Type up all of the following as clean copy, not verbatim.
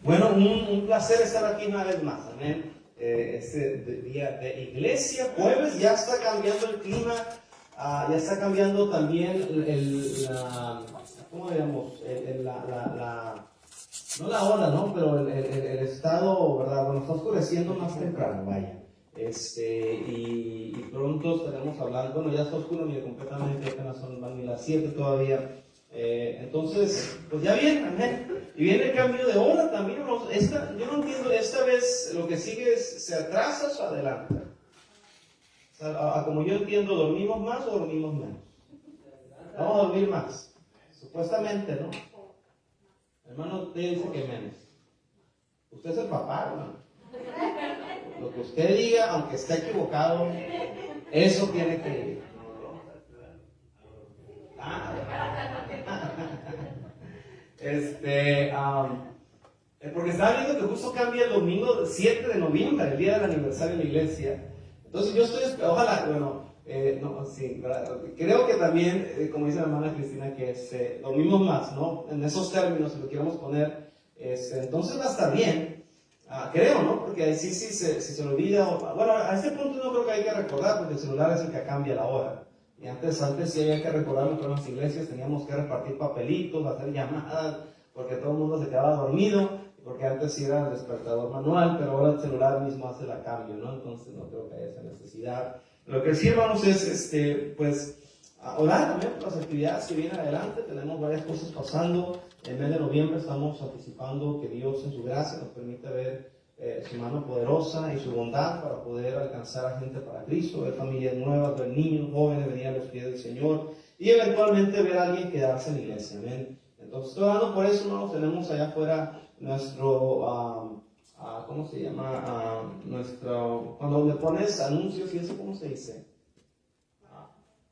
Bueno, un placer estar aquí una vez más, amén. Este día de iglesia, jueves, ya está cambiando el clima, ya está cambiando también ¿cómo digamos? No la hora, ¿no? Pero el estado, ¿verdad? Bueno, está oscureciendo más temprano, vaya. Y pronto estaremos hablando, bueno, ya está oscuro ni completamente, apenas van ni las 7 todavía. Entonces, pues ya viene, amén. Y viene el cambio de hora también. Yo no entiendo, esta vez lo que sigue es, ¿se atrasa o se adelanta? O sea, como yo entiendo, ¿dormimos más o dormimos menos? Vamos a dormir más, supuestamente, ¿no? Hermano, usted dice que menos. Usted es el papá, hermano. Lo que usted diga, aunque esté equivocado, eso tiene que ir. Porque estaba viendo que justo cambia el domingo 7 de noviembre, el día del aniversario de la iglesia. Entonces yo estoy, ojalá, no, sí, creo que también, como dice la hermana Cristina, que dormimos más, ¿no? En esos términos, si lo queremos poner, entonces va a estar bien. Creo, ¿no? Porque ahí sí, si se lo olvida, bueno, a este punto no creo que hay que recordar, porque el celular es el que cambia la hora. Y antes sí había que recordarlo con las iglesias, teníamos que repartir papelitos, hacer llamadas, porque todo el mundo se quedaba dormido, porque antes sí era el despertador manual, pero ahora el celular mismo hace la cambio, ¿no? Entonces no creo que haya esa necesidad. Lo que sí, hermanos, es, pues, orar también por las actividades que vienen adelante. Tenemos varias cosas pasando. En el mes de noviembre estamos anticipando que Dios en su gracia nos permita ver su mano poderosa y su bondad para poder alcanzar a gente para Cristo, ver familias nuevas, ver niños, jóvenes venir a los pies del Señor y eventualmente ver a alguien quedarse en la iglesia. Amén. Entonces, estoy hablando por eso, hermanos, tenemos allá afuera nuestro, ¿cómo se llama? Cuando le pones anuncios y eso, ¿cómo se dice?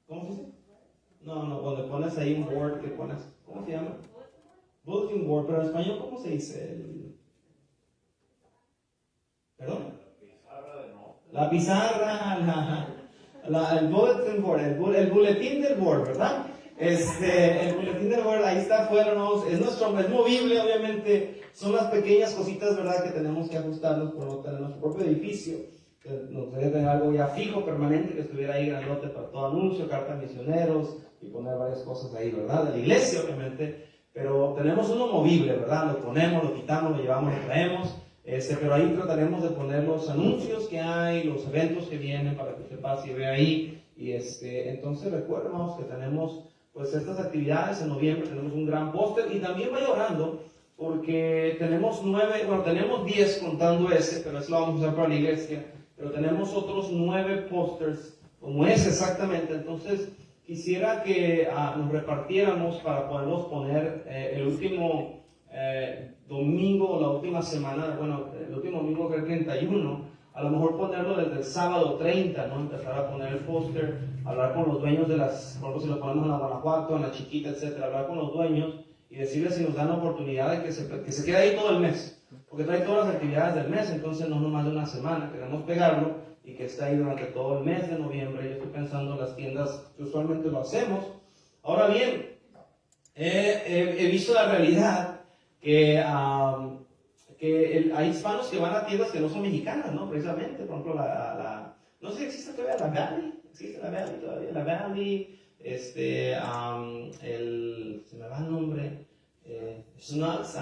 ¿Cómo se dice? No, cuando le pones ahí un board que pones, ¿cómo se llama? Bulletin board, pero en español, ¿cómo se dice? ¿Perdón? La pizarra, el bulletin board, el boletín del board, ¿verdad? El boletín del board, ahí está afuera, ¿no? Es movible, obviamente, son las pequeñas cositas, ¿verdad?, que tenemos que ajustarnos por no tener nuestro propio edificio, que nos debe tener algo ya fijo, permanente, que estuviera ahí grandote para todo anuncio, carta de misioneros, y poner varias cosas ahí, ¿verdad? De la iglesia, obviamente, pero tenemos uno movible, ¿verdad? Lo ponemos, lo quitamos, lo llevamos, lo traemos. Pero ahí trataremos de poner los anuncios que hay, los eventos que vienen para que usted pase y vea ahí. Y entonces recuerden que tenemos pues estas actividades en noviembre, tenemos un gran póster y también vaya orando porque tenemos 10 contando pero eso lo vamos a usar para la iglesia, pero tenemos otros 9 pósters como ese exactamente. Entonces quisiera que nos repartiéramos para poderlos poner el último domingo, la última semana, el último domingo que es el 31, a lo mejor ponerlo desde el sábado 30, ¿no? Empezar a poner el póster, hablar con los dueños de las, por ejemplo, si lo ponemos en la Guanajuato, en la Chiquita, etcétera, hablar con los dueños y decirles si nos dan la oportunidad de que se quede ahí todo el mes, porque trae todas las actividades del mes, entonces no nomás de una semana, queremos pegarlo y que esté ahí durante todo el mes de noviembre. Yo estoy pensando en las tiendas que usualmente lo hacemos. Ahora bien, he visto la realidad que hay hispanos que van a tiendas que no son mexicanas, ¿no? Precisamente, por ejemplo, no sé si existe todavía la Valley, existe la Valley todavía, la Valley, se me va el nombre, Snugs,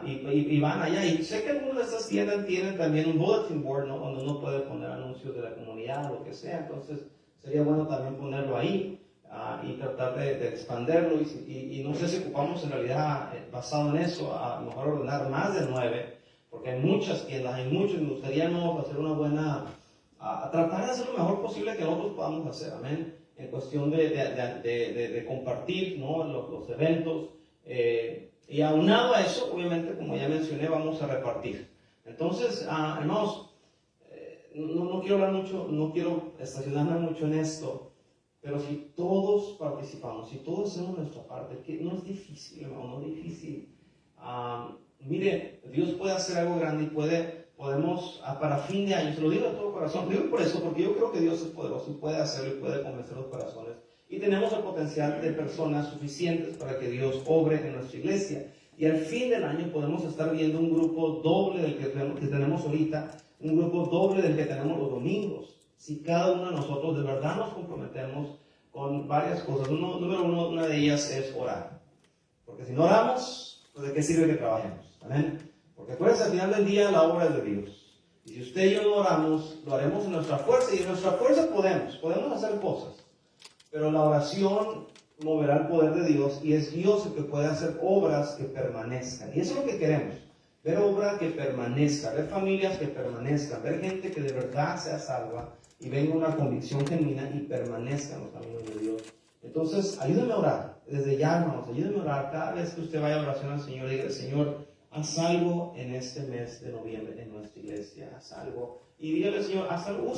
y van allá, y sé que algunas de estas tiendas tienen también un bulletin board, ¿no? Donde uno puede poner anuncios de la comunidad o lo que sea, entonces sería bueno también ponerlo ahí. Y tratar de expanderlo y no sé si ocupamos en realidad basado en eso a lo mejor ordenar más de 9 porque hay muchas tiendas, hay muchos, me gustaría hacer una buena tratar de hacer lo mejor posible que nosotros podamos hacer, amén, en cuestión de compartir, ¿no? los eventos y aunado a eso, obviamente, como ya mencioné, vamos a repartir. Entonces, hermanos, no quiero hablar mucho, no quiero estacionarme mucho en esto. Pero si todos participamos, si todos hacemos nuestra parte, que no es difícil, hermano, no es difícil. Mire, Dios puede hacer algo grande y podemos, para fin de año, se lo digo de todo corazón, lo digo por eso, porque yo creo que Dios es poderoso y puede hacerlo y puede convencer los corazones. Y tenemos el potencial de personas suficientes para que Dios obre en nuestra iglesia. y al fin del año podemos estar viendo un grupo doble del que tenemos ahorita, un grupo doble del que tenemos los domingos. Si cada uno de nosotros de verdad nos comprometemos con varias cosas. Número uno, una de ellas es orar. Porque si no oramos, pues ¿de qué sirve que trabajemos? Amén. Porque acuérdense, al final del día la obra es de Dios. Y si usted y yo no oramos, lo haremos en nuestra fuerza. Y en nuestra fuerza podemos hacer cosas. Pero la oración moverá el poder de Dios y es Dios el que puede hacer obras que permanezcan. Y eso es lo que queremos. Ver obras que permanezcan, ver familias que permanezcan, ver gente que de verdad sea salva y venga una convicción genuina y permanezca en los caminos de Dios. Entonces, ayúdenme a orar. Desde ya, hermanos, ayúdenme a orar. Cada vez que usted vaya a oración al Señor, diga: Señor, haz algo en este mes de noviembre en nuestra iglesia. Haz algo. Y dígale: Señor, haz algo.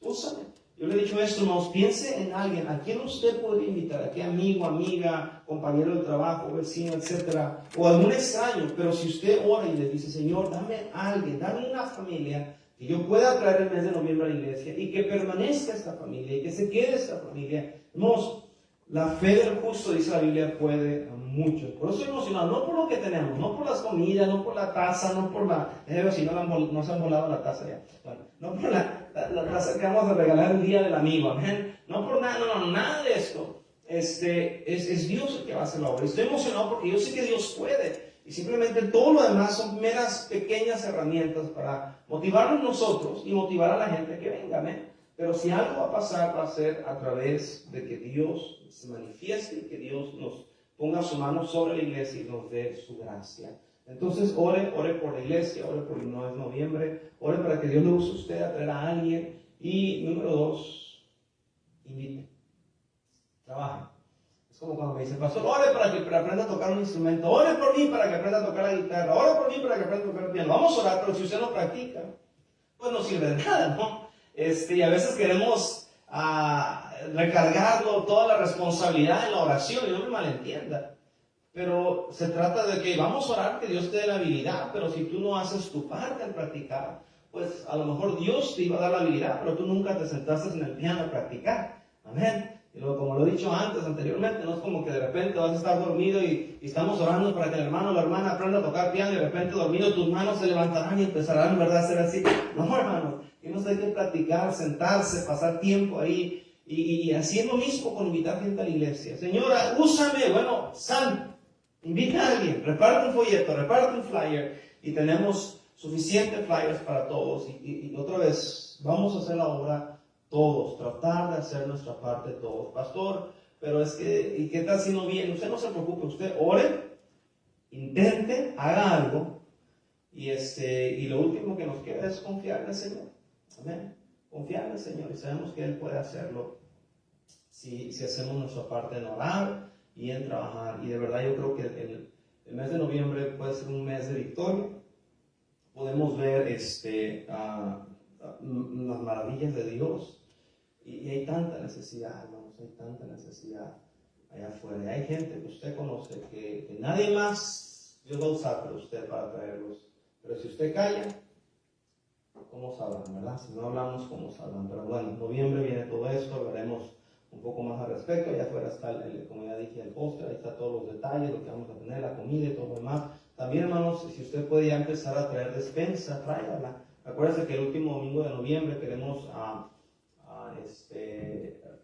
Úsame. Yo le he dicho esto, hermanos, piense en alguien. ¿A quién usted podría invitar? ¿A qué amigo, amiga, compañero de trabajo, vecino, etcétera? O algún extraño. Pero si usted ora y le dice: Señor, dame a alguien, dame una familia que yo pueda traer el mes de noviembre a la iglesia y que permanezca esta familia y que se quede esta familia. Hermanos, la fe del justo, dice la Biblia, puede a muchos. Por eso estoy emocionado, no por lo que tenemos, no por las comidas, no por la taza, no por la... si no se han volado la taza ya. Bueno, no por la taza que vamos a regalar el día del amigo, amén. No por nada, nada de esto. Es Dios el que va a hacer la obra. Estoy emocionado porque yo sé que Dios puede. Y simplemente todo lo demás son meras pequeñas herramientas para motivarnos nosotros y motivar a la gente que venga, amén. Pero si algo va a pasar, va a ser a través de que Dios se manifieste y que Dios nos ponga su mano sobre la iglesia y nos dé su gracia. Entonces, ore por la iglesia, ore por el 9 de noviembre, ore para que Dios le use a usted a traer a alguien. Y número 2, invite, trabaje. Es como cuando me dicen: pastor, ore para que aprenda a tocar un instrumento, ore por mí para que aprenda a tocar la guitarra, ore por mí para que aprenda a tocar el piano. Vamos a orar, pero si usted no practica, pues no sirve de nada, ¿no? Y a veces queremos recargarlo toda la responsabilidad en la oración, y no me malentienda. Pero se trata de que vamos a orar que Dios te dé la habilidad, pero si tú no haces tu parte en practicar, pues a lo mejor Dios te iba a dar la habilidad, pero tú nunca te sentaste en el piano a practicar. Amén. Y luego, como lo he dicho anteriormente, no es como que de repente vas a estar dormido y estamos orando para que el hermano o la hermana aprenda a tocar piano y de repente dormido tus manos se levantarán y empezarán, ¿verdad?, a ser así. No, hermano, y no hay que practicar, sentarse, pasar tiempo ahí. Y así es lo mismo con invitar gente a la iglesia. Señora, úsame, bueno, sal, invita a alguien, reparte un folleto, reparte un flyer y tenemos suficientes flyers para todos. Y otra vez, vamos a hacer la obra todos, tratar de hacer nuestra parte todos. Pastor, pero es que, ¿y qué tal si no viene? Usted no se preocupe, usted ore, intente, haga algo, y lo último que nos queda es confiar en el Señor. Amén. Confiar en el Señor, y sabemos que Él puede hacerlo si hacemos nuestra parte en orar y en trabajar. Y de verdad yo creo que el mes de noviembre puede ser un mes de victoria. Podemos ver las maravillas de Dios. Y hay tanta necesidad, hermanos, hay tanta necesidad allá afuera. Y hay gente que usted conoce que nadie más Dios va a usar para usted para traerlos. Pero si usted calla, ¿cómo sabrán, verdad? Si no hablamos, ¿cómo sabrán? Pero bueno, en noviembre viene todo esto, hablaremos un poco más al respecto. Allá afuera está, como ya dije, el póster, ahí está todos los detalles, lo que vamos a tener, la comida y todo lo demás. También, hermanos, si usted puede ya empezar a traer despensa, tráigala. Acuérdense que el último domingo de noviembre queremos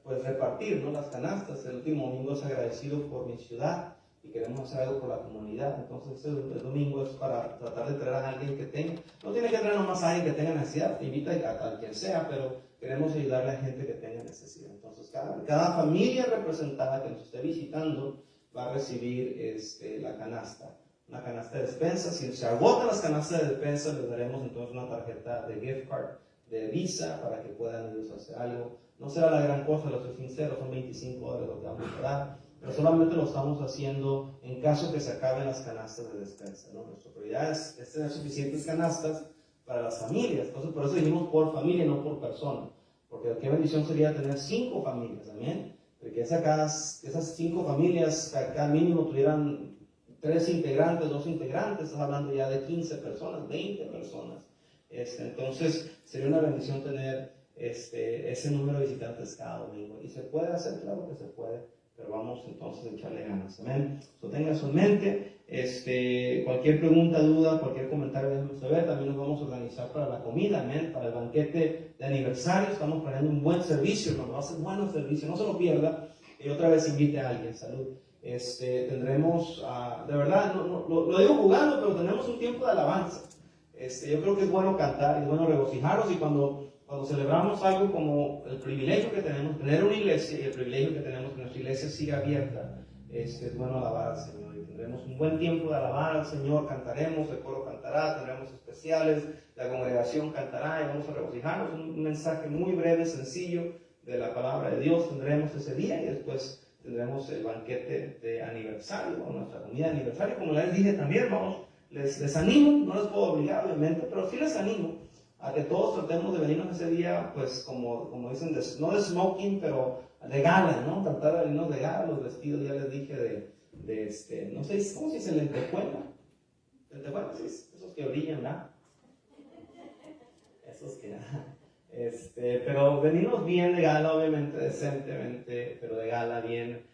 pues repartir, ¿no?, las canastas. El último domingo es agradecido por mi ciudad y queremos hacer algo por la comunidad. Entonces el domingo es para tratar de traer a alguien que tenga, no tiene que traer nomás a alguien que tenga necesidad, invita a quien sea, pero queremos ayudarle a gente que tenga necesidad. Entonces cada familia representada que nos esté visitando va a recibir la canasta, una canasta de despensa. Si se agotan las canastas de despensa, les daremos entonces una tarjeta de gift card de Visa para que puedan ellos hacer algo. No será la gran cosa, lo soy sincero, son $25 lo que vamos a dar, pero solamente lo estamos haciendo en caso que se acaben las canastas de despensa, ¿no? Nuestra prioridad es tener suficientes canastas para las familias. Entonces, por eso dijimos por familia, no por persona, porque qué bendición sería tener 5 familias, amén, porque esas 5 familias, cada mínimo tuvieran 3 integrantes, 2 integrantes, estás hablando ya de 15 personas, 20 personas. Entonces sería una bendición tener ese número de visitantes cada domingo. Y se puede hacer, claro que se puede, pero vamos entonces a echarle ganas, amén. So, tenga eso en mente. Cualquier pregunta, duda, cualquier comentario, déjenme saber. También nos vamos a organizar para la comida, amén, para el banquete de aniversario. Estamos planeando un buen servicio, hermano, va a ser buen servicio, no se lo pierda. Y otra vez invite a alguien, salud. Tendremos, de verdad, lo digo jugando, pero tenemos un tiempo de alabanza. Yo creo que es bueno cantar, es bueno regocijarnos, y cuando celebramos algo como el privilegio que tenemos de tener una iglesia y el privilegio que tenemos que nuestra iglesia siga abierta, es bueno alabar al Señor. Y tendremos un buen tiempo de alabar al Señor, cantaremos, el coro cantará, tendremos especiales, la congregación cantará y vamos a regocijarnos. Un mensaje muy breve, sencillo de la palabra de Dios tendremos ese día, y después tendremos el banquete de aniversario, o nuestra comida de aniversario. Como les dije también, vamos, les animo, no les puedo obligar obviamente, pero sí les animo a que todos tratemos de venirnos ese día, pues como dicen, no de smoking, pero de gala, ¿no? Tratar de venirnos de gala. Los vestidos, ya les dije, no sé, ¿cómo se dice? Lentejuela. Lentejuela, sí, esos que brillan, ¿verdad? Esos que, pero venirnos bien de gala, obviamente, decentemente, pero de gala bien.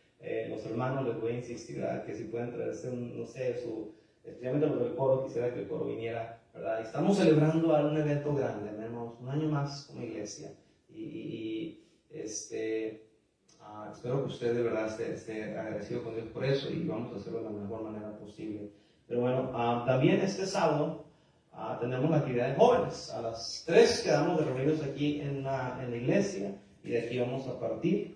Los hermanos, les voy a insistir, ¿verdad? Que si pueden traerse no sé, especialmente los del coro, quisiera que el coro viniera, ¿verdad? Y estamos celebrando un evento grande, hermanos, un año más como iglesia, espero que usted de verdad esté agradecido con Dios por eso, y vamos a hacerlo de la mejor manera posible. Pero bueno, también este sábado tenemos la actividad de jóvenes. A las 3 quedamos de reunidos aquí en la iglesia, y de aquí vamos a partir.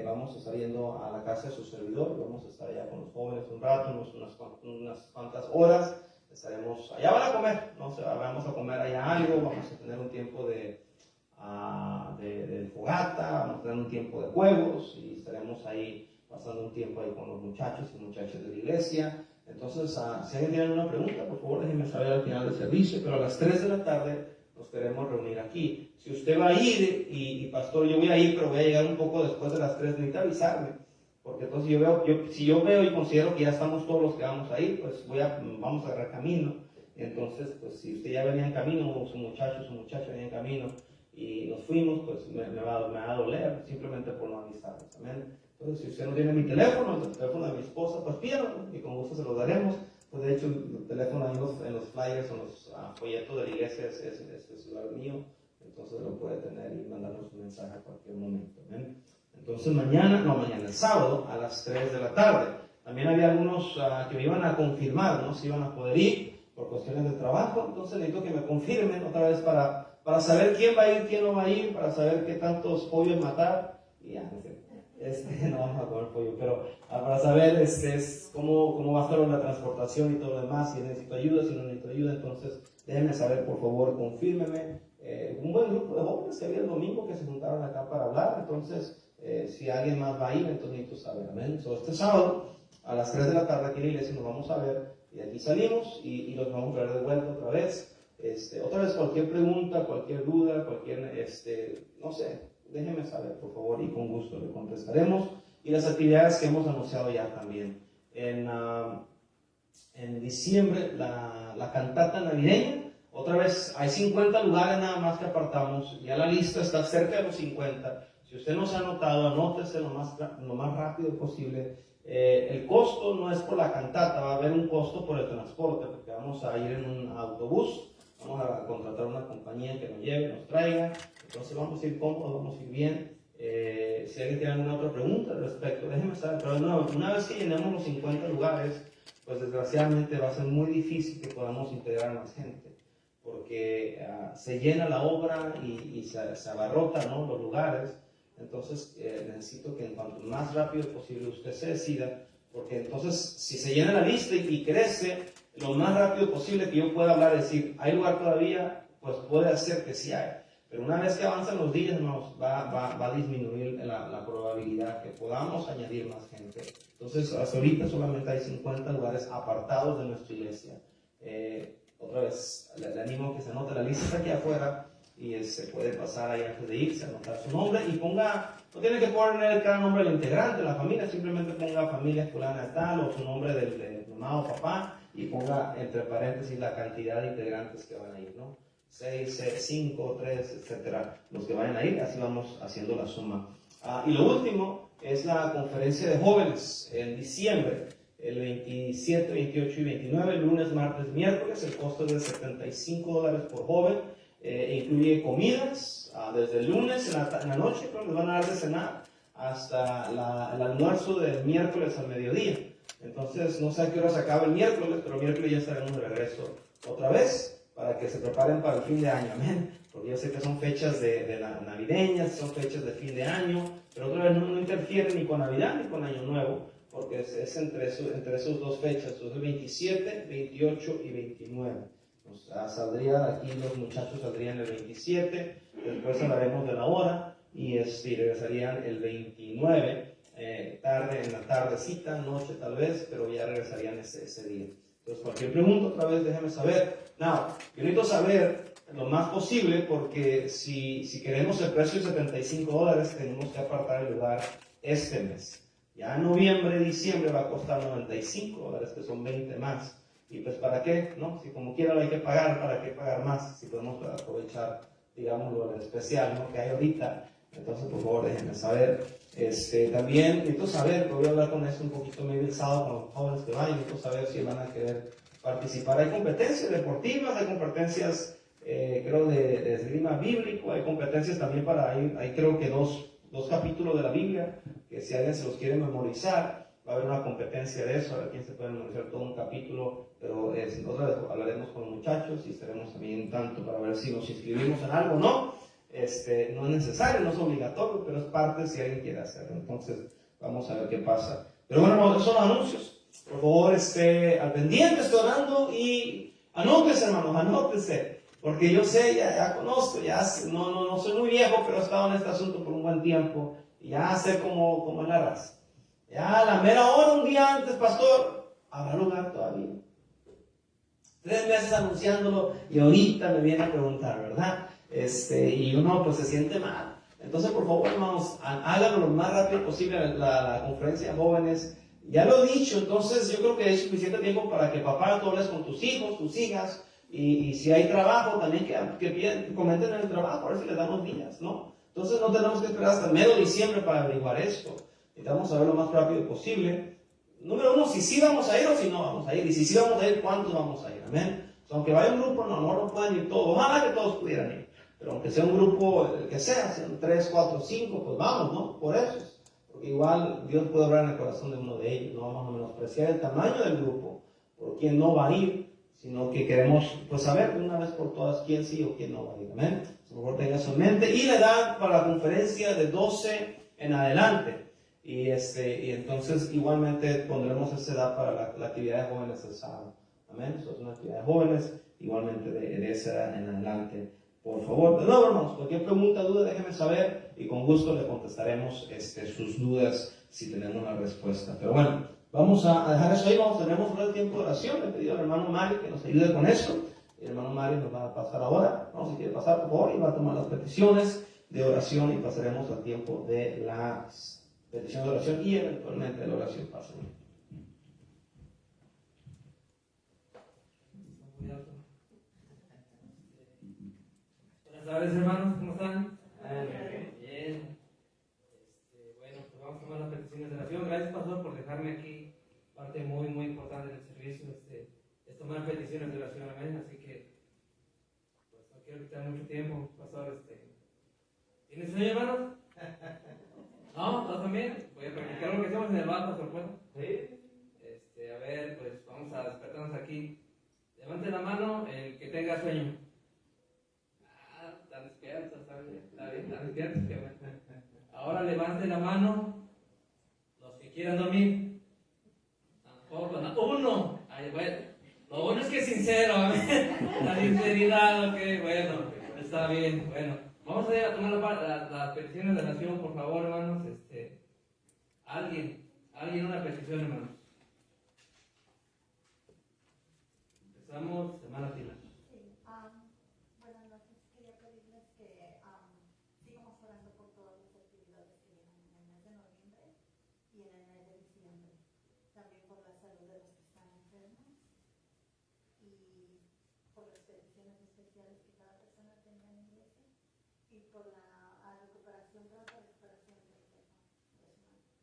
Vamos a estar yendo a la casa de su servidor, vamos a estar allá con los jóvenes un rato, unas cuantas horas. Estaremos allá, van a comer, ¿no? Vamos a comer allá algo, vamos a tener un tiempo de fogata, vamos a tener un tiempo de juegos, y estaremos ahí pasando un tiempo ahí con los muchachos y muchachas de la iglesia. Entonces, si alguien tiene alguna pregunta, por favor déjenme saber al final del servicio, pero a las 3 de la tarde nos queremos reunir aquí. Si usted va a ir, y pastor, yo voy a ir, pero voy a llegar un poco después de las 3, necesita avisarme, porque entonces si yo veo y considero que ya estamos todos los que vamos a ir, pues vamos a agarrar camino. Entonces, pues si usted ya venía en camino, o su muchacha venía en camino, y nos fuimos, pues me va a doler, simplemente por no avisarnos, amén. Entonces, si usted no tiene mi teléfono, el teléfono de mi esposa, pues pídalo, y con gusto se lo daremos. Pues de hecho, el teléfono ahí en los flyers, en los folletos de la iglesia es el celular mío, entonces lo puede tener y mandarnos un mensaje a cualquier momento, amén. Entonces el sábado a las 3 de la tarde. También había algunos que me iban a confirmar, ¿no? Si iban a poder ir por cuestiones de trabajo, entonces necesito que me confirmen otra vez para saber quién va a ir, quién no va a ir, para saber qué tantos pollos matar, y ya, no vamos a comer pollo, pero para saber cómo va a estar la transportación y todo lo demás, si necesito ayuda, si no necesito ayuda. Entonces déjenme saber, por favor, confírmeme. Un buen grupo de jóvenes que había el domingo que se juntaron acá para hablar, entonces si alguien más va a ir, entonces necesito saber, amén. Este sábado a las 3 de la tarde aquí en la iglesia nos vamos a ver, y aquí salimos y los vamos a ver de vuelta otra vez. Otra vez, cualquier pregunta, cualquier duda, no sé, déjenme saber, por favor, y con gusto le contestaremos. Y las actividades que hemos anunciado ya también. En diciembre, la cantata navideña. Otra vez, hay 50 lugares nada más que apartamos. Ya la lista está cerca de los 50. Si usted no se ha anotado, anótese lo más rápido posible. El costo no es por la cantata, va a haber un costo por el transporte, porque vamos a ir en un autobús. Vamos a contratar una compañía que nos lleve, nos traiga. Entonces vamos a ir cómodos, vamos a ir bien. Si alguien tiene alguna otra pregunta al respecto, déjenme saber. Pero no, una vez que llenemos los 50 lugares, pues desgraciadamente va a ser muy difícil que podamos integrar a más gente, porque se llena la obra y se abarrota, ¿no?, los lugares. Entonces necesito que en cuanto más rápido posible usted se decida, porque entonces si se llena la lista y crece, lo más rápido posible que yo pueda hablar y decir, ¿hay lugar todavía? Pues puede hacer que sí hay. Pero una vez que avanzan los días, va a disminuir la probabilidad que podamos añadir más gente. Entonces, hasta ahorita solamente hay 50 lugares apartados de nuestra iglesia. Otra vez, le animo a que se anote la lista aquí afuera, y se puede pasar ahí antes de irse, anotar su nombre y ponga, no tiene que poner cada nombre del integrante de la familia, simplemente ponga familia fulana de tal, o su nombre del mamá o papá, y ponga entre paréntesis la cantidad de integrantes que van a ir, ¿no? 6, 5, 3, etcétera, los que vayan a ir, así vamos haciendo la suma. Y lo último, es la conferencia de jóvenes en diciembre, el 27, 28 y 29, lunes, martes, miércoles. El costo es de $75 por joven. Incluye comidas desde el lunes en la noche, creo que les van a dar de cenar, hasta el almuerzo del miércoles al mediodía. Entonces, no sé a qué hora se acaba el miércoles, pero el miércoles ya estaremos de regreso otra vez para que se preparen para el fin de año, amén. Porque yo sé que son fechas de navideñas, son fechas de fin de año, pero otra vez no interfiere ni con Navidad ni con Año Nuevo, porque es entre esos dos fechas, entonces 27, 28 y 29. Saldría de aquí, los muchachos saldrían el 27, después hablaremos de la hora, y regresarían el 29, tarde, en la tardecita, noche tal vez, pero ya regresarían ese día. Entonces, cualquier pregunta, otra vez déjame saber. Yo necesito saber lo más posible, porque si queremos el precio de $75, tenemos que apartar el lugar este mes. Ya en noviembre, diciembre va a costar $95, que son 20 más. Y pues, ¿para qué? ¿No? Si como quiera lo hay que pagar, ¿para qué pagar más? Si podemos aprovechar, digamos, lo especial, ¿no?, que hay ahorita. Entonces, por favor, déjenme saber. También necesito saber, voy a hablar con eso un poquito maybe el sábado con los jóvenes que vayan, necesito saber si van a querer participar. Hay competencias deportivas, hay competencias, creo, de esgrima bíblico, hay competencias también hay creo que dos capítulos de la Biblia, que si alguien se los quiere memorizar, va a haber una competencia de eso, a ver quién se puede memorizar todo un capítulo, pero otra vez hablaremos con los muchachos y estaremos también tanto para ver si nos inscribimos en algo o no. No es necesario, no es obligatorio, pero es parte si alguien quiere hacerlo. Entonces, vamos a ver qué pasa. Pero bueno, esos son los anuncios. Por favor, al pendiente, estoy orando y anótese, hermanos, anótese. Porque yo sé, ya conozco, no soy muy viejo, pero he estado en este asunto por un buen tiempo. Y ya sé cómo es la raza. Ya a la mera hora, un día antes, pastor, ¿habrá lugar todavía? 3 meses anunciándolo y ahorita me viene a preguntar, ¿verdad? Y uno pues se siente mal. Entonces, por favor, hermanos, háganlo lo más rápido posible la conferencia de jóvenes. Ya lo he dicho, entonces yo creo que hay suficiente tiempo para que papá tú hables con tus hijos, tus hijas, y si hay trabajo, también que comenten en el trabajo, a ver si les damos días, ¿no? Entonces no tenemos que esperar hasta el mes de diciembre para averiguar esto. Necesitamos saber lo más rápido posible. Número 1, si sí vamos a ir o si no vamos a ir. Y si sí vamos a ir, ¿cuántos vamos a ir? Amén. Aunque vaya un grupo, no pueden ir todos. Ojalá que todos pudieran ir. Pero aunque sea un grupo, el que sea, sean 3, 4, 5, pues vamos, ¿no? Por eso. Porque igual Dios puede obrar en el corazón de uno de ellos. No vamos a menospreciar el tamaño del grupo, por quién no va a ir, sino que queremos pues saber de una vez por todas quién sí o quién no va a ir. Amén. Por favor, tenga eso en mente. Y la edad para la conferencia de 12 en adelante. Y entonces igualmente pondremos esa edad para la actividad de jóvenes el sábado. Amén. Eso es una actividad de jóvenes, igualmente de esa edad en adelante. Por favor, de nuevo, hermanos, cualquier pregunta, duda, déjenme saber y con gusto le contestaremos sus dudas si tenemos una respuesta. Pero bueno, vamos a dejar eso ahí. Tenemos un tiempo de oración. Le he pedido al hermano Mario que nos ayude con esto. El hermano Mario nos va a pasar ahora. No, si quiere pasar, por favor, y va a tomar las peticiones de oración y pasaremos al tiempo de las petición de oración y eventualmente la oración pasa. Buenas tardes, hermanos, ¿cómo están? Bien. Bueno, pues vamos a tomar las peticiones de oración. Gracias, pastor, por dejarme aquí. Parte muy, muy importante del servicio es tomar peticiones de oración, amén. Así que, pues no quiero quitar mucho tiempo, pastor. ¿Tienes sueño, hermanos? ¿No? ¿Tú también? Voy a practicar lo que hacemos en el bar, pastor, ¿puedo? Sí. A ver, pues vamos a despertarnos aquí. Levante la mano el que tenga sueño. Están despiertos, está bien, están despiertos. Que bueno. Ahora levante la mano los que quieran dormir. Tampoco, no. Uno. Ay, bueno. Lo bueno es que es sincero, la sinceridad, ok, bueno, está bien, bueno. Vamos a ir a tomar las peticiones de oración, por favor, hermanos. Alguien una petición, hermanos. Empezamos, hermana Tila. Sí, buenas noches. Quería pedirles que sigamos orando por todas las actividades que vienen en el mes de noviembre y en el mes de diciembre. También por la salud de los que están enfermos y por las peticiones especiales que cada persona tenga en la iglesia y por la recuperación, pronta recuperación de los hermanos.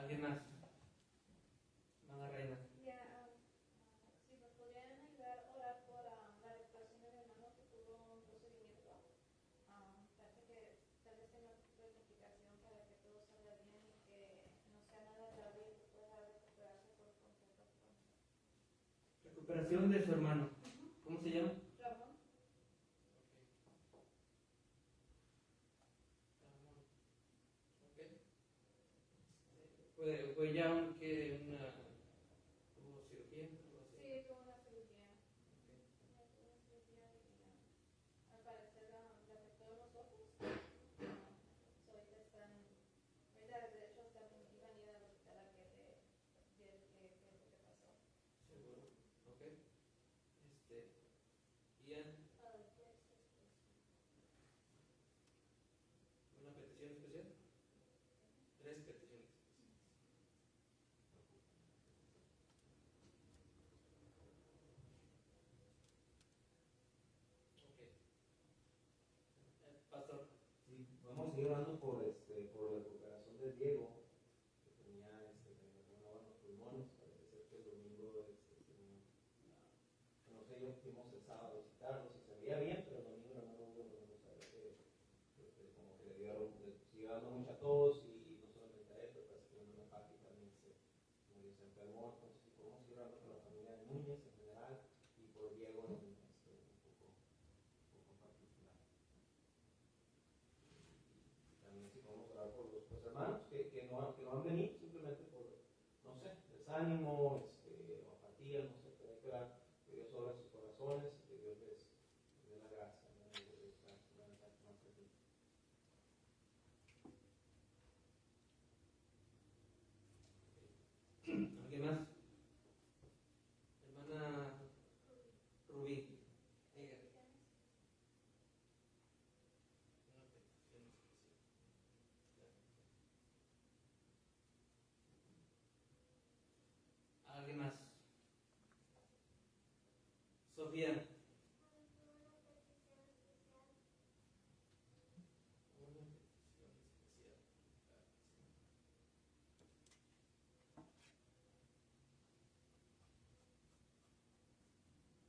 ¿Alguien más? Hermana Reina. Ya, si me podrían ayudar a orar por la recuperación de mi hermano que tuvo un procedimiento. Parece que tal vez tenga un poquito de complicación para que todo salga bien y que no sea nada grave y que pueda recuperarse por completo. Recuperación de su hermano. ¿Cómo se llama? Ramón. Fue ya tuvo cirugía, algo así. Sí, tuvo una cirugía. Tuvo una cirugía y al parecer le afectó los ojos. Ahorita de hecho iban a ir al hospital a que ver qué es lo que pasó. Seguro. Ok. Ian, ¿una petición especial? 3 peticiones especiales. Ok. Pastor. Sí, vamos a seguir orando por la recuperación de Diego, que tenía una buena pulmones. Parece ser que el domingo no sé, yo fuimos el sábado a visitarlos y se veía bien, pero el domingo no volvemos a ver que como que le siguió dando mucha tos y no solamente a él, pero parece que una parte también se enfermó. Entonces, si podemos seguir orando por la familia de Núñez en general y por Diego un poco particular. También si podemos orar por los hermanos que no han venido simplemente por, no sé, desánimo, o apatía, no sé, pero hay que orar que Dios obra sus corazones y que Dios les dé la gracia, ¿no? De estar más aquí. ¿Alguien más? Hermana Rubí. Diga. Una petición especial. ¿Alguien más? Sofía. Una petición especial.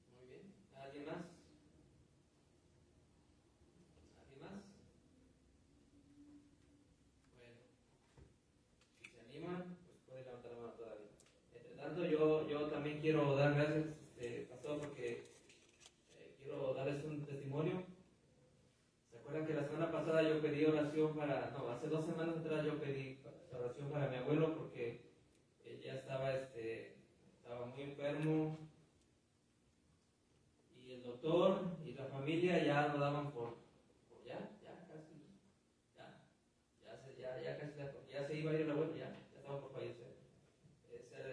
Muy bien. ¿Alguien más? ¿Alguien más? Bueno, si se animan, pues puede levantar la mano todavía. Entre tanto, yo también quiero dar gracias, pastor, porque quiero darles un testimonio. ¿Se acuerdan que la semana pasada yo pedí oración hace 2 semanas atrás yo pedí oración para mi abuelo porque ya estaba muy enfermo y el doctor y la familia ya lo daban por casi, ya se iba a ir el abuelo, ya estaba por fallecer. Ese era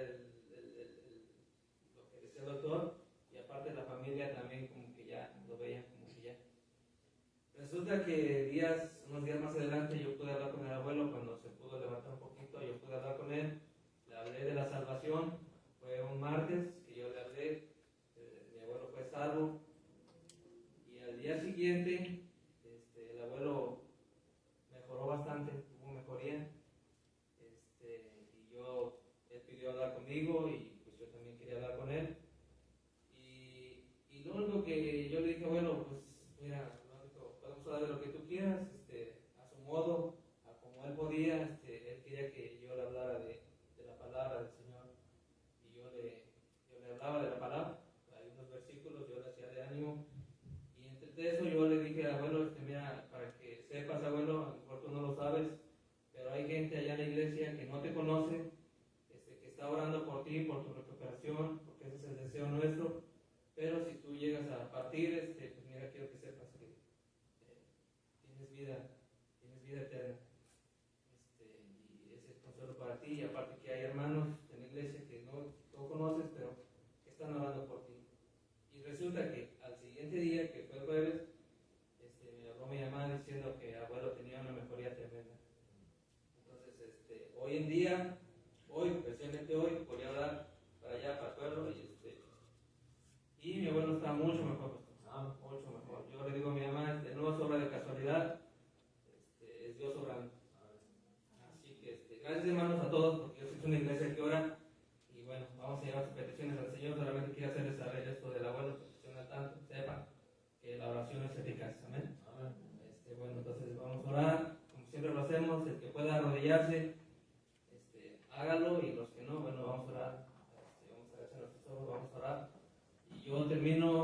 lo que decía el doctor, y aparte la familia también como que ya lo veían como que ya. Resulta que unos días más adelante yo pude hablar con el abuelo cuando se pudo levantar un poquito, yo pude hablar con él, le hablé de la salvación, fue un martes que yo le hablé, mi abuelo fue salvo, y al día siguiente el abuelo mejoró bastante, tuvo mejoría, él pidió hablar conmigo y pues yo también quería hablar con él, y lo único que yo le dije, bueno, pues mira, podemos hablar de lo que tú quieras, a su modo, a como él podía, él quería que yo le hablara de la palabra del Señor, y yo le hablaba de la palabra, hay unos versículos, yo le hacía de ánimo, y entre eso yo le dije, abuelo, mira, para que sepas, abuelo, a lo mejor tú no lo sabes, pero hay gente allá en la iglesia que no te conoce, que está orando por ti, por tu recuperación, porque ese es el deseo nuestro, pero si tú llegas a partir, pues mira, quiero que sepas que tienes vida eterna, y ese es consuelo para ti, y aparte que hay hermanos en la iglesia que no conoces, pero que están orando por ti. Y resulta que al siguiente día, que fue el jueves, me habló mi mamá diciendo que abuelo tenía una mejoría tremenda. Entonces, hoy en día, especialmente hoy, voy a hablar para allá, para el pueblo, y mi abuelo está mucho mejor, mucho mejor. Yo le digo a mi mamá, no es obra de casualidad, es Dios obrando. Así que, gracias hermanos a todos, porque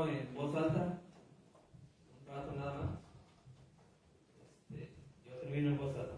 termino en voz alta, un rato nada más. Yo termino en voz alta.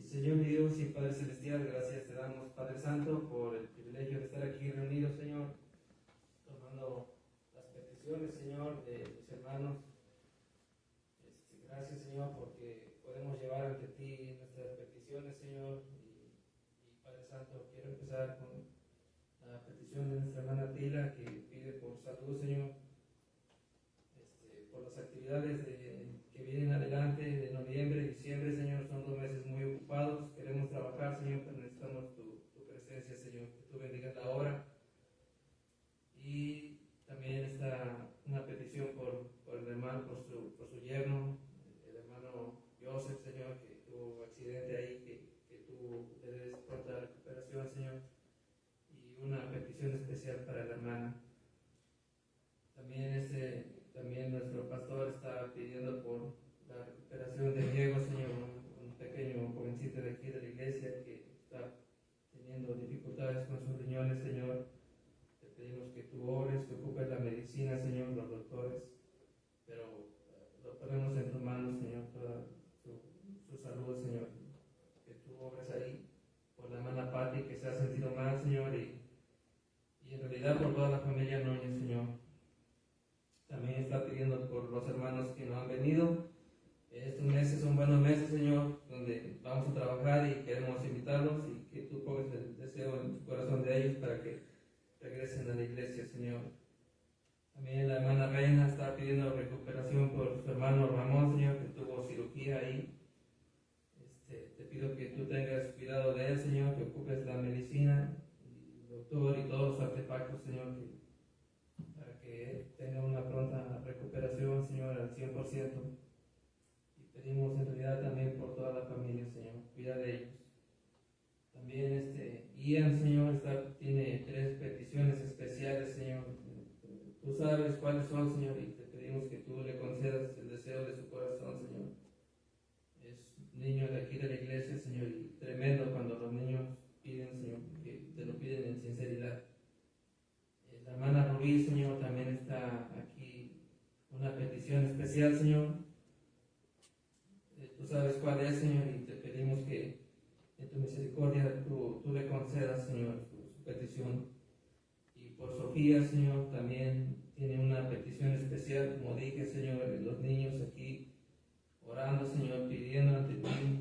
Señor mi Dios y Padre Celestial, gracias te damos, Padre Santo, por el privilegio de estar aquí reunidos, Señor, tomando las peticiones, Señor, de mis hermanos. Gracias, Señor, porque podemos llevar ante ti nuestras peticiones, Señor. Y Padre Santo, quiero empezar con la petición de nuestra hermana Tila, que pide por salud, Señor, por las actividades que vienen adelante de noviembre y diciembre, Señor. Son 2 meses muy ocupados, queremos trabajar, Señor, pero necesitamos tu presencia, Señor, que tú bendigas la obra. Y también está una petición por el hermano, por su yerno, el hermano Joseph, Señor, que tuvo un accidente ahí, que tú le des pronta recuperación, Señor. Y una petición especial para la hermana. También nuestro pastor está pidiendo por la recuperación de Diego, Señor, un pequeño jovencito de aquí de la iglesia que está teniendo dificultades con sus riñones, Señor. Te pedimos que tú ores, que ocupes la medicina, Señor, los doctores, pero lo ponemos en tus manos, Señor, toda su salud, Señor, que tú obres ahí, por la hermana Patti, que se ha sentido mal, Señor, y en realidad por toda la familia Núñez, Señor. También está pidiendo por los hermanos que no han venido. Estos meses son buenos meses, Señor, donde vamos a trabajar y queremos invitarlos y que tú pongas el deseo en su corazón de ellos para que regresen a la iglesia, Señor. También la hermana Reina está pidiendo recuperación por su hermano Ramón, Señor, que tuvo cirugía ahí. Te pido que tú tengas cuidado de él, Señor, que ocupes la medicina, el doctor y todos los artefactos, Señor, para que él tenga una pronta recuperación, Señor, al 100%. Y pedimos en realidad también por toda la familia, Señor, cuida de ellos. También Ian, Señor, tiene 3 peticiones especiales, Señor. Tú sabes cuáles son, Señor, y te pedimos que tú le concedas el deseo de su corazón, Señor. Es niño de aquí de la iglesia, Señor, y tremendo cuando los niños piden, Señor, que te lo piden en sinceridad. La hermana Rubí, Señor, también está aquí una petición especial, Señor. Tú sabes cuál es, Señor, y te pedimos que en tu misericordia tú le concedas, Señor, su petición. Y por Sofía, Señor, también tiene una petición especial, como dije, Señor, los niños aquí orando, Señor, pidiendo ante ti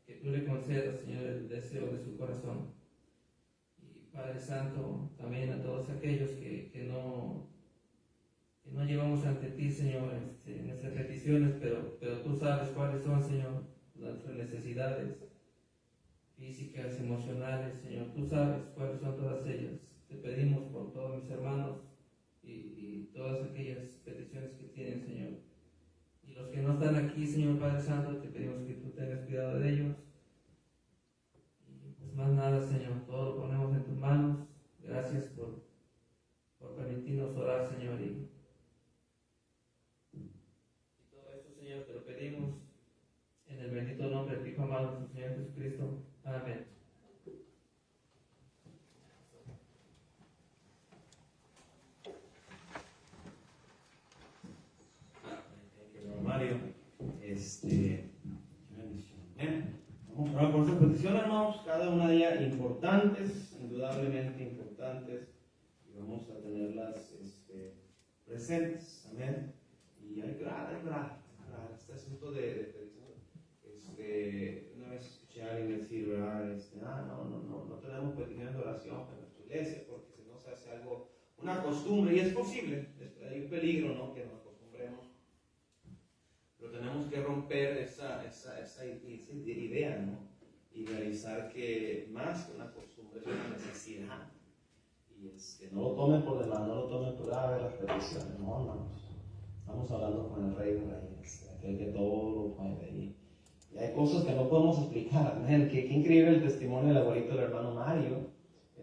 que tú le concedas, Señor, el deseo de su corazón. Y Padre Santo, también a todos aquellos que no llevamos ante ti, Señor, nuestras peticiones, pero tú sabes cuáles son, Señor, nuestras necesidades físicas, emocionales, Señor, tú sabes cuáles son todas ellas. Te pedimos por todos mis hermanos y todas aquellas peticiones que tienen, Señor. Y los que no están aquí, Señor Padre Santo, te pedimos que tú tengas cuidado de ellos. Y pues más nada, Señor, todo lo ponemos en tus manos. Gracias por permitirnos orar, Señor. Y todo esto, Señor, te lo pedimos en el bendito nombre del Hijo amado, nuestro Señor Jesucristo. Amén. Mario, vamos a hablar por estas peticiones, hermanos, cada una de ellas importantes, indudablemente importantes, y vamos a tenerlas presentes, amén. Y hay que orar, este asunto de petición. Una vez escuché a alguien decir, ¿verdad? No tenemos peticiones de oración en nuestra iglesia, porque si no se hace algo, una costumbre, y es posible, hay un peligro, ¿no? Que nos acostumbremos. Pero tenemos que romper esa idea, ¿no? Y realizar que más que una costumbre es una necesidad. Y no lo tomen por demás, no lo tomen por ver las peticiones, no, hermanos. Estamos hablando con el Rey de Reyes, aquel que todo lo puede. Y hay cosas que no podemos explicar. Qué increíble el testimonio del abuelito del hermano Mario.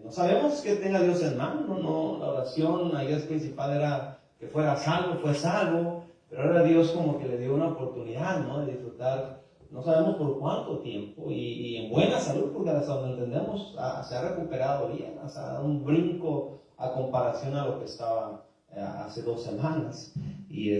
No sabemos que tenga Dios en mano, no, la oración, la idea principal era que fuera salvo, fue salvo. Pero ahora Dios como que le dio una oportunidad, ¿no? De disfrutar, no sabemos por cuánto tiempo, y en buena salud, porque hasta donde entendemos se ha recuperado bien, hasta dado un brinco a comparación a lo que estaba hace 2 semanas. Y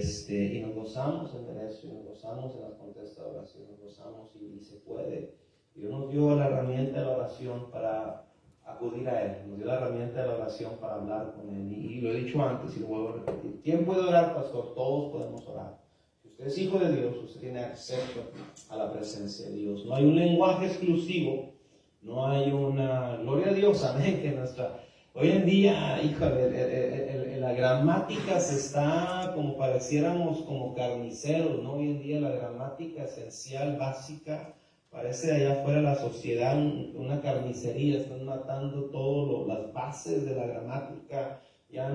nos gozamos en eso, y nos gozamos en las contestas de oración, nos gozamos y se puede. Dios nos dio la herramienta de la oración para acudir a Él, nos dio la herramienta de la oración para hablar con Él. Y lo he dicho antes y lo vuelvo a repetir. ¿Quién puede orar, pastor? Todos podemos orar. Si usted es hijo de Dios, usted tiene acceso a la presencia de Dios. No hay un lenguaje exclusivo, no hay una... Gloria a Dios, amén, que nuestra... Hoy en día, híjole, la gramática se está como pareciéramos como carniceros, ¿no? Hoy en día la gramática esencial, básica, parece allá afuera la sociedad una carnicería, están matando todas las bases de la gramática, ya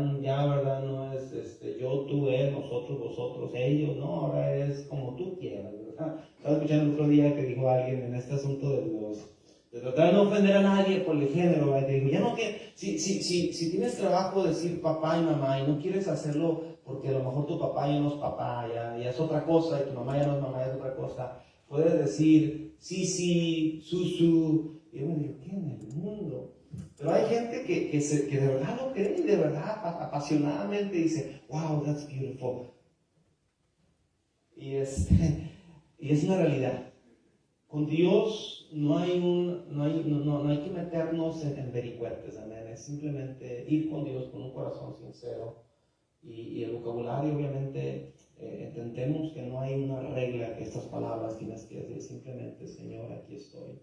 verdad no es yo, tú, él, nosotros, vosotros, ellos, no, ahora es como tú quieras, ¿verdad? Estaba escuchando el otro día que dijo alguien en este asunto de tratar de no ofender a nadie por el género, ¿verdad? Te digo, ya no que, si tienes trabajo decir papá y mamá y no quieres hacerlo porque a lo mejor tu papá ya no es papá, ya es otra cosa, y tu mamá ya no es mamá, ya es otra cosa, puedes decir sí, su. Y yo me digo, ¿qué en el mundo? Pero hay gente que de verdad lo cree y de verdad apasionadamente dice, wow, that's beautiful. Y es una realidad. Con Dios no hay que meternos en vericuetes, amén. Es simplemente ir con Dios con un corazón sincero. Y el vocabulario, obviamente, entendemos que no hay una regla que estas palabras tienes que decir, simplemente, Señor, aquí estoy.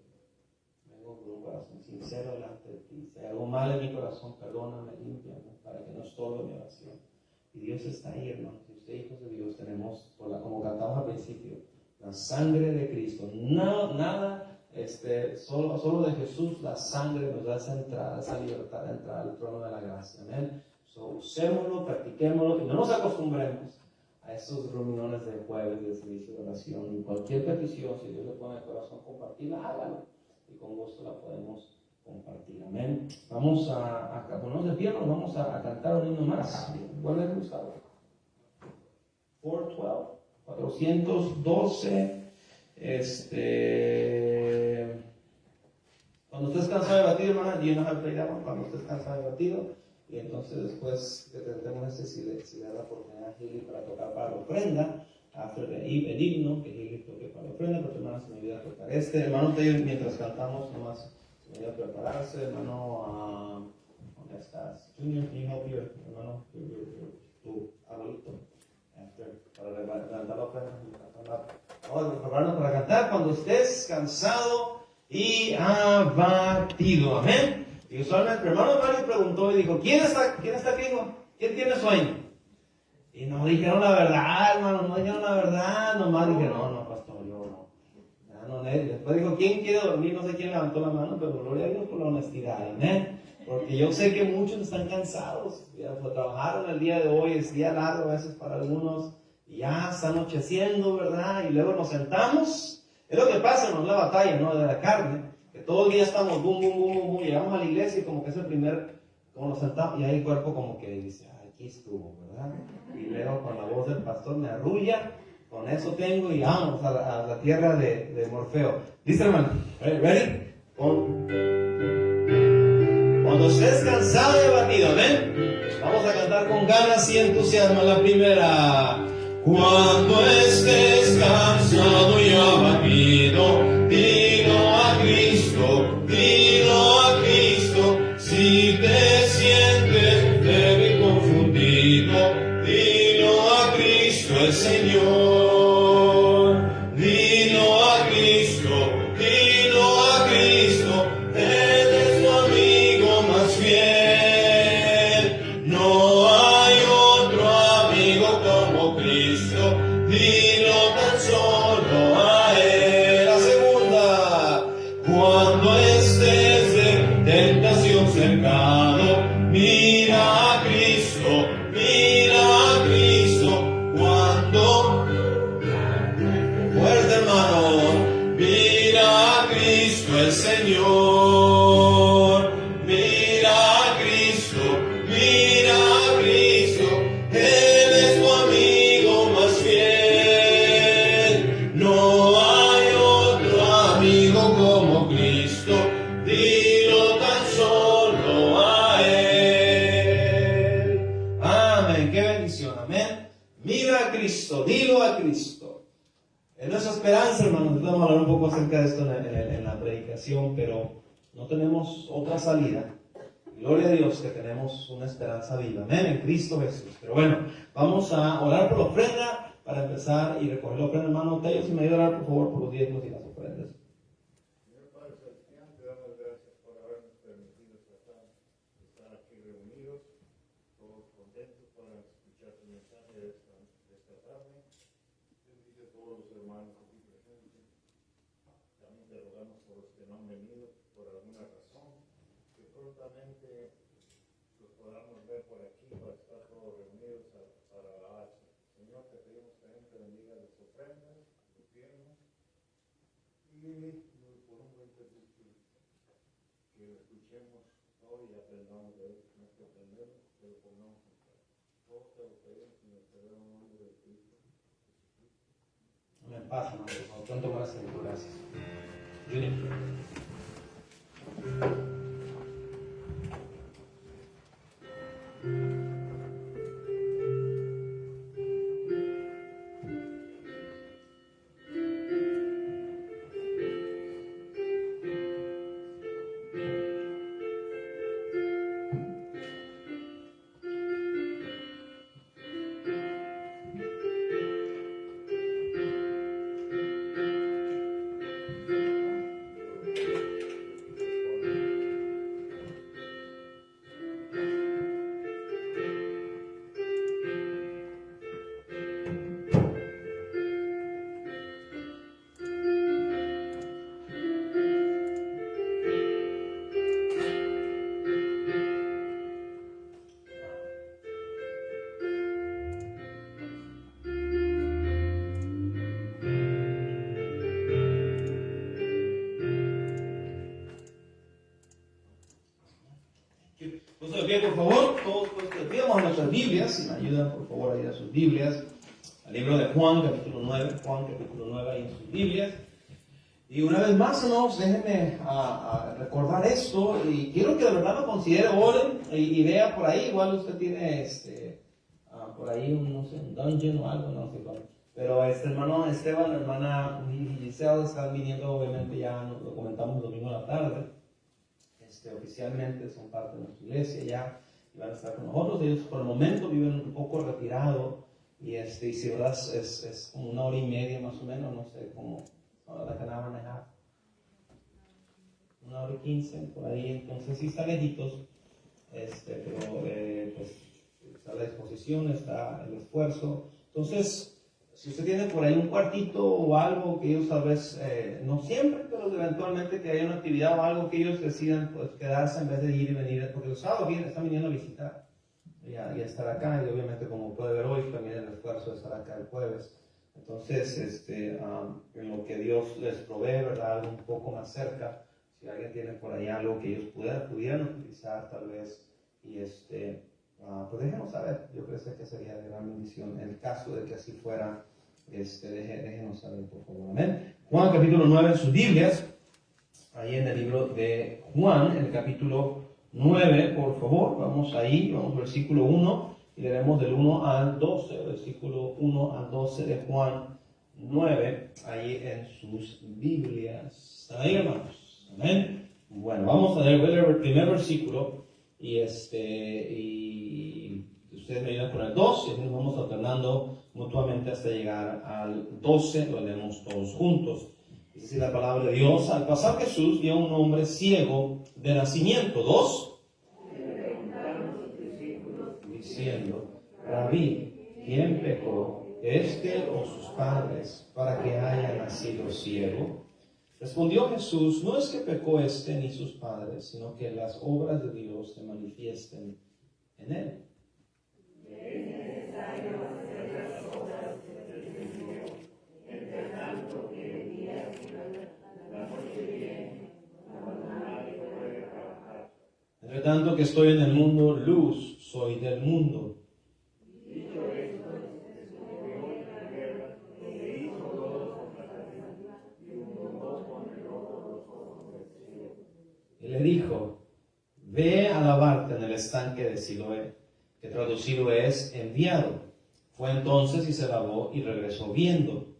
vengo con un corazón sincero delante de ti. Si hay algo mal en mi corazón, perdóname, límpiame, para que no estorbe mi oración. Y Dios está ahí, hermanos. Y ustedes, hijos de Dios, tenemos, como cantamos al principio, la sangre de Cristo. No, nada, solo de Jesús, la sangre nos da esa entrada, esa libertad de entrar al trono de la gracia. Amén. Usémoslo, practiquémoslo y no nos acostumbremos a esos reuniones de jueves de servicio de oración. Y cualquier petición, si Dios le pone el corazón compartirla, hágalo. Y con gusto la podemos compartir. Amén. Vamos a ponernos de pie, nos vamos a cantar un himno más. ¿Cuál es, Gustavo? 412. Cuando estés cansado de batir, hermana, you know how to play that one. Cuando estés cansado de batido. Y entonces después que tratemos si le da la oportunidad a Hilly para tocar para la ofrenda, after el himno, que Hilly toque para la ofrenda, pero tu hermano se me ayuda a tocar hermano Taylor, mientras cantamos, nomás se me ayuda a prepararse, hermano, ¿dónde estás? Junior, can you help your hermano, tu abuelito, para levantar la ofrenda, vamos a prepararnos para cantar cuando estés cansado y abatido, amén. Y usualmente, hermano Mario preguntó y dijo, ¿quién está aquí? ¿Quién tiene sueño? Y no dijeron la verdad, hermano, no dijeron la verdad. Nomás dije, no, pastor, yo no. Después dijo, ¿quién quiere dormir? No sé quién levantó la mano, pero gloria a Dios por la honestidad, amén. Porque yo sé que muchos están cansados. Ya trabajaron el día de hoy, es día largo a veces para algunos. Y ya está anocheciendo, ¿verdad? Y luego nos sentamos. Es lo que pasa, no es la batalla, ¿no? De la carne. Que todo el día estamos bum, llegamos a la iglesia y como que es el primer, como nos sentamos, y ahí el cuerpo como que dice, aquí estuvo, ¿verdad? Y luego con la voz del pastor me arrulla, con eso tengo y vamos a la tierra de Morfeo. Dice hermano, ready? Cuando estés cansado y abatido, ¿ven? Vamos a cantar con ganas y entusiasmo la primera. Cuando estés cansado y abatido, dilo a Cristo, si te sientes débil, confundido, dilo a Cristo el Señor, dilo a Cristo, Él es tu amigo más fiel, no hay otro amigo como Cristo, dilo tan solo a Él. La segunda, cuando estés de tentación cercano, mira a Cristo, cuando, fuerte hermano, mira a Cristo el Señor, mira a Cristo, Él es tu amigo más fiel, no hay otro amigo como Cristo, dilo tan solo a Él. Amén, qué bendición, amén. Mira a Cristo, dilo a Cristo. Es nuestra esperanza, hermanos. Vamos a hablar un poco acerca de esto en la predicación, pero no tenemos otra salida. Gloria a Dios que tenemos una esperanza viva. Amén, en Cristo Jesús. Pero bueno, vamos a orar por la ofrenda para empezar y recoger la ofrenda, hermano Tello. Si me ayuda a orar, por favor, por los diezmos y las ofrendas. Señor Padre Celestial, te damos gracias por habernos permitido estar aquí reunidos, todos contentos para escuchar tu mensaje de esta tarde. Bendice a todos los hermanos aquí presentes. También te rogamos por los que no han venido por alguna razón, que prontamente los podamos ver por aquí para estar todos reunidos para alabarse. Señor, te pedimos que también te bendiga las ofrendas, los diezmos, y por un buen servicio que lo escuchemos todo y aprendamos de él, no que aprendemos, que lo pongamos en práctica. Todo te lo pedimos en el poderoso nombre de Cristo Jesucristo. Amén, paz, hermano. Pronto para hacer. Gracias. Junior. Entonces, bien, por favor, todos pues, pidamos a nuestras Biblias, si me ayudan, por favor, a ir a sus Biblias, al libro de Juan, capítulo 9, ahí en sus Biblias. Y una vez más, hermanos, déjenme recordar esto, y quiero que de verdad lo considere, oren, y vea por ahí, igual usted tiene por ahí no sé, un dungeon o algo, no sé cuál. Pero hermano Esteban, la hermana Giselle están viniendo, obviamente ya lo comentamos el domingo a la tarde. Oficialmente son parte de nuestra iglesia ya y van a estar con nosotros. Ellos por el momento viven un poco retirado y si verdad es como 1 hora y media más o menos, no sé cómo la que van a manejar, 1 hora y 15 por ahí, entonces sí está lejitos, pero pues está la disposición, está el esfuerzo. Entonces, si usted tiene por ahí un cuartito o algo que ellos tal vez, no siempre, pero eventualmente que haya una actividad o algo que ellos decidan pues, quedarse en vez de ir y venir, porque los sábados están viniendo a visitar y a estar acá, y obviamente como puede ver hoy también el esfuerzo de estar acá el jueves. Entonces, en lo que Dios les provee, ¿verdad? Algo un poco más cerca, si alguien tiene por ahí algo que ellos pudieran utilizar tal vez, y pues déjenos saber, yo creo que sería de gran bendición. En el caso de que así fuera, déjenos saber, por favor. Amén. Juan capítulo 9 en sus Biblias, ahí en el libro de Juan, en el capítulo 9, por favor, vamos ahí, vamos al versículo 1, y leemos del 1 al 12, versículo 1 al 12 de Juan 9, ahí en sus Biblias. ¿Están ahí, hermanos? Amén. Bueno, vamos a leer el primer versículo, y ustedes me ayudan con el 2 y nos vamos alternando mutuamente hasta llegar al 12, lo leemos todos juntos. Es decir, la palabra de Dios: al pasar Jesús vio a un hombre ciego de nacimiento. 2. Diciendo: Rabí, ¿quién pecó, este o sus padres, para que haya nacido ciego? Respondió Jesús: no es que pecó este ni sus padres, sino que las obras de Dios se manifiesten en él. Entre tanto que estoy en el mundo, luz soy del mundo. Y le dijo: ve a lavarte en el estanque de Siloé, que traducido es enviado. Fue entonces y se lavó y regresó viendo.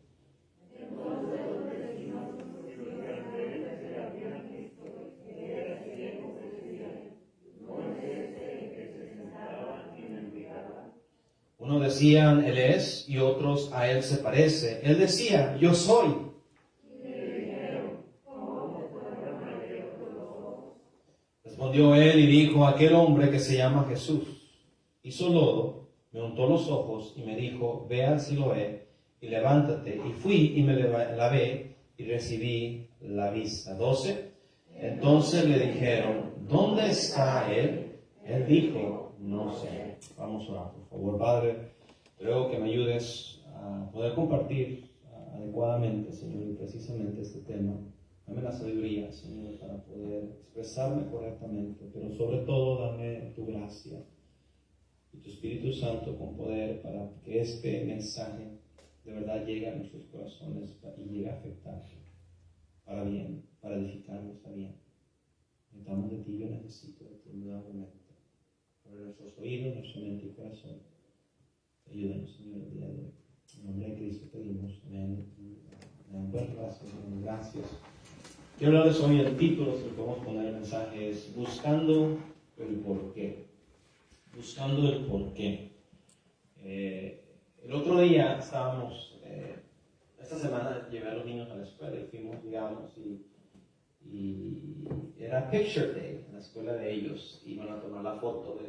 Unos decían: él es, y otros: a él se parece. Él decía: yo soy. Respondió él y dijo: aquel hombre que se llama Jesús hizo lodo, me untó los ojos y me dijo: ve al Siloé y levántate. Y fui y me lavé y recibí la vista. 12. Entonces le dijeron: ¿dónde está él? Él dijo: no sé. Vamos a orar, por favor. Padre, te ruego que me ayudes a poder compartir adecuadamente, Señor, y precisamente este tema. Dame la sabiduría, Señor, para poder expresarme correctamente, pero sobre todo dame tu gracia y tu Espíritu Santo con poder para que este mensaje de verdad llegue a nuestros corazones y llegue a afectar para bien, para edificarnos a bien. Necesitamos de ti, yo necesito de ti nuevamente. Abre nuestros oídos, nuestra mente y corazón. Ayúdanos, Señor, el día de hoy. En nombre de Cristo pedimos. Amén. Bueno, gracias, Señor. Gracias. Quiero hablarles hoy el título, si le podemos poner el mensaje, es Buscando el Porqué. Buscando el Porqué. El otro día estábamos, esta semana llevé a los niños a la escuela y fuimos, digamos, y era Picture Day en la escuela de ellos. Iban a tomar la foto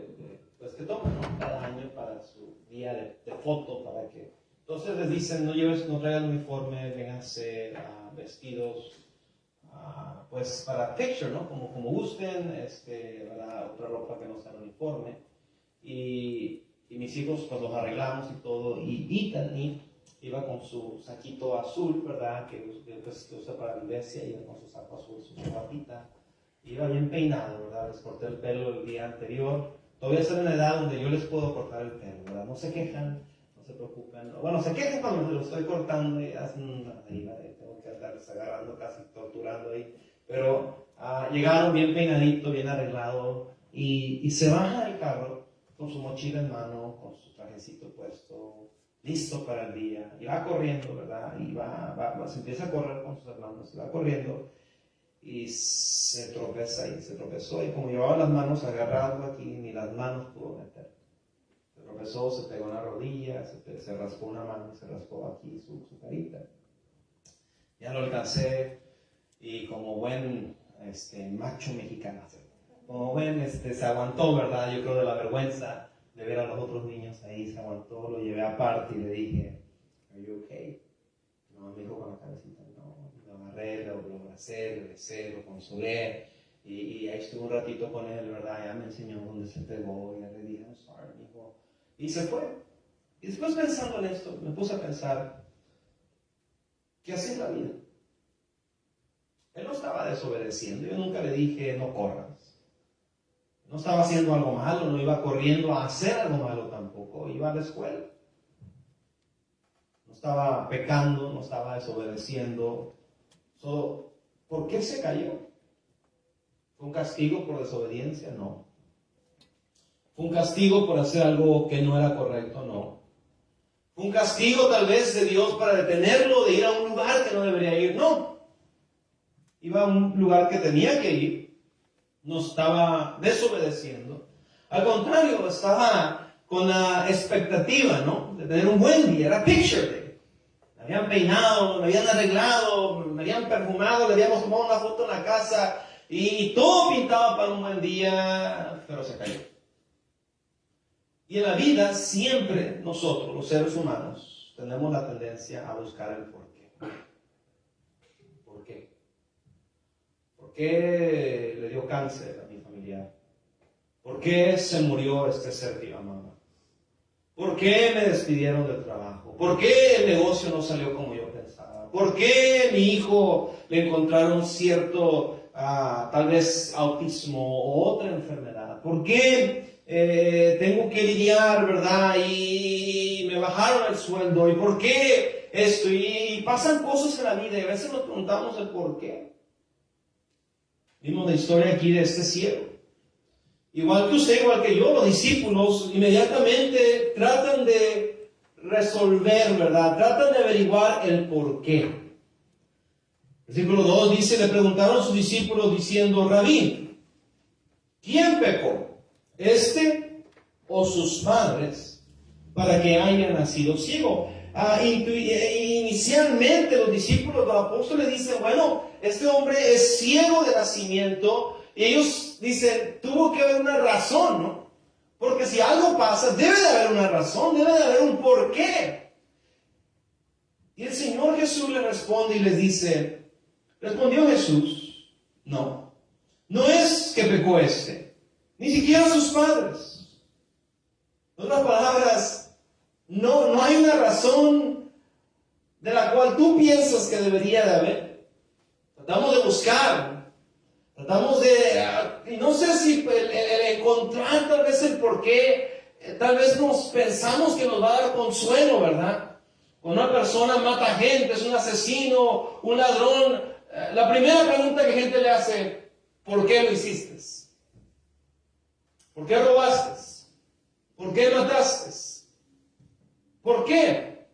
pues que toman, ¿no? Cada año para su día de foto, para que... Entonces les dicen: no traigan uniforme, vénganse vestidos pues para picture, ¿no? Como gusten, otra ropa que no sea uniforme. Y mis hijos pues los arreglamos y todo, y Ethan iba con su saquito azul, ¿verdad? Que usa para la iglesia, iba con su saco azul, su zapatita, Iba bien peinado, ¿verdad? Les corté el pelo el día anterior. Todavía estoy en la edad donde yo les puedo cortar el pelo, ¿verdad? No se quejan, no se preocupen. Bueno, se quejan cuando lo estoy cortando y hacen ahí, tengo que andarles agarrando, casi torturando ahí. Pero llegaron bien peinadito, bien arreglado y se baja del carro con su mochila en mano, con su trajecito puesto, listo para el día. Y va corriendo, ¿verdad? Y se empieza a correr con sus hermanos, va corriendo. Y se tropeza y se tropezó, y como llevaba las manos agarradas aquí, ni las manos pudo meter. Se tropezó, se pegó en la rodilla, se raspó una mano, se raspó aquí su carita. Ya lo alcancé, y como buen macho mexicano, como buen se aguantó, ¿verdad? Yo creo de la vergüenza de ver a los otros niños ahí, se aguantó, lo llevé aparte y le dije, ¿Are you okay? No, me dijo con la cabecita, no. Lo agarré, lo abracé, le besé, lo consolé, y ahí estuve un ratito con él, ¿verdad? Ya me enseñó dónde se pegó, y ya le dije, I'm sorry, mi hijo. Y se fue. Y después pensando en esto, me puse a pensar, ¿qué así es la vida? Él no estaba desobedeciendo, yo nunca le dije, no corras. No estaba haciendo algo malo, no iba corriendo a hacer algo malo tampoco, iba a la escuela. No estaba pecando, no estaba desobedeciendo. ¿Por qué se cayó? ¿Fue un castigo por desobediencia? No. ¿Fue un castigo por hacer algo que no era correcto? No. ¿Fue un castigo tal vez de Dios para detenerlo de ir a un lugar que no debería ir? No. Iba a un lugar que tenía que ir. No estaba desobedeciendo. Al contrario, estaba con la expectativa, ¿no?, de tener un buen día. Era picture day. Me habían peinado, me habían arreglado, me habían perfumado, le habíamos tomado una foto en la casa y todo pintaba para un buen día, pero se cayó. Y en la vida siempre nosotros, los seres humanos, tenemos la tendencia a buscar el porqué. ¿Por qué? ¿Por qué le dio cáncer a mi familiar? ¿Por qué se murió este ser que yo amaba? ¿Por qué me despidieron del trabajo? ¿Por qué el negocio no salió como yo pensaba? ¿Por qué mi hijo le encontraron cierto, tal vez autismo o otra enfermedad? ¿Por qué tengo que lidiar, verdad? Y me bajaron el sueldo. ¿Y por qué esto? Y pasan cosas en la vida y a veces nos preguntamos el por qué. Vimos la historia aquí de este ciego. Igual que usted, igual que yo, los discípulos inmediatamente tratan de resolver, ¿verdad? Tratan de averiguar el por qué. Versículo 2 dice, le preguntaron a sus discípulos diciendo, Rabí, ¿quién pecó? ¿Este o sus padres para que haya nacido ciego? Inicialmente los discípulos del apóstol le dicen, bueno, este hombre es ciego de nacimiento. Y ellos dicen, tuvo que haber una razón, ¿no? Porque si algo pasa, debe de haber una razón, debe de haber un porqué. Y el Señor Jesús le responde y les dice, respondió Jesús, no es que pecó ni siquiera sus padres. En otras palabras, no hay una razón de la cual tú piensas que debería de haber. Tratamos de buscar. Tratamos y no sé si el encontrar tal vez el porqué, tal vez nos pensamos que nos va a dar consuelo, ¿verdad? Cuando una persona mata gente, es un asesino, un ladrón, la primera pregunta que gente le hace, ¿por qué lo hiciste? ¿Por qué robaste? ¿Por qué mataste? ¿Por qué?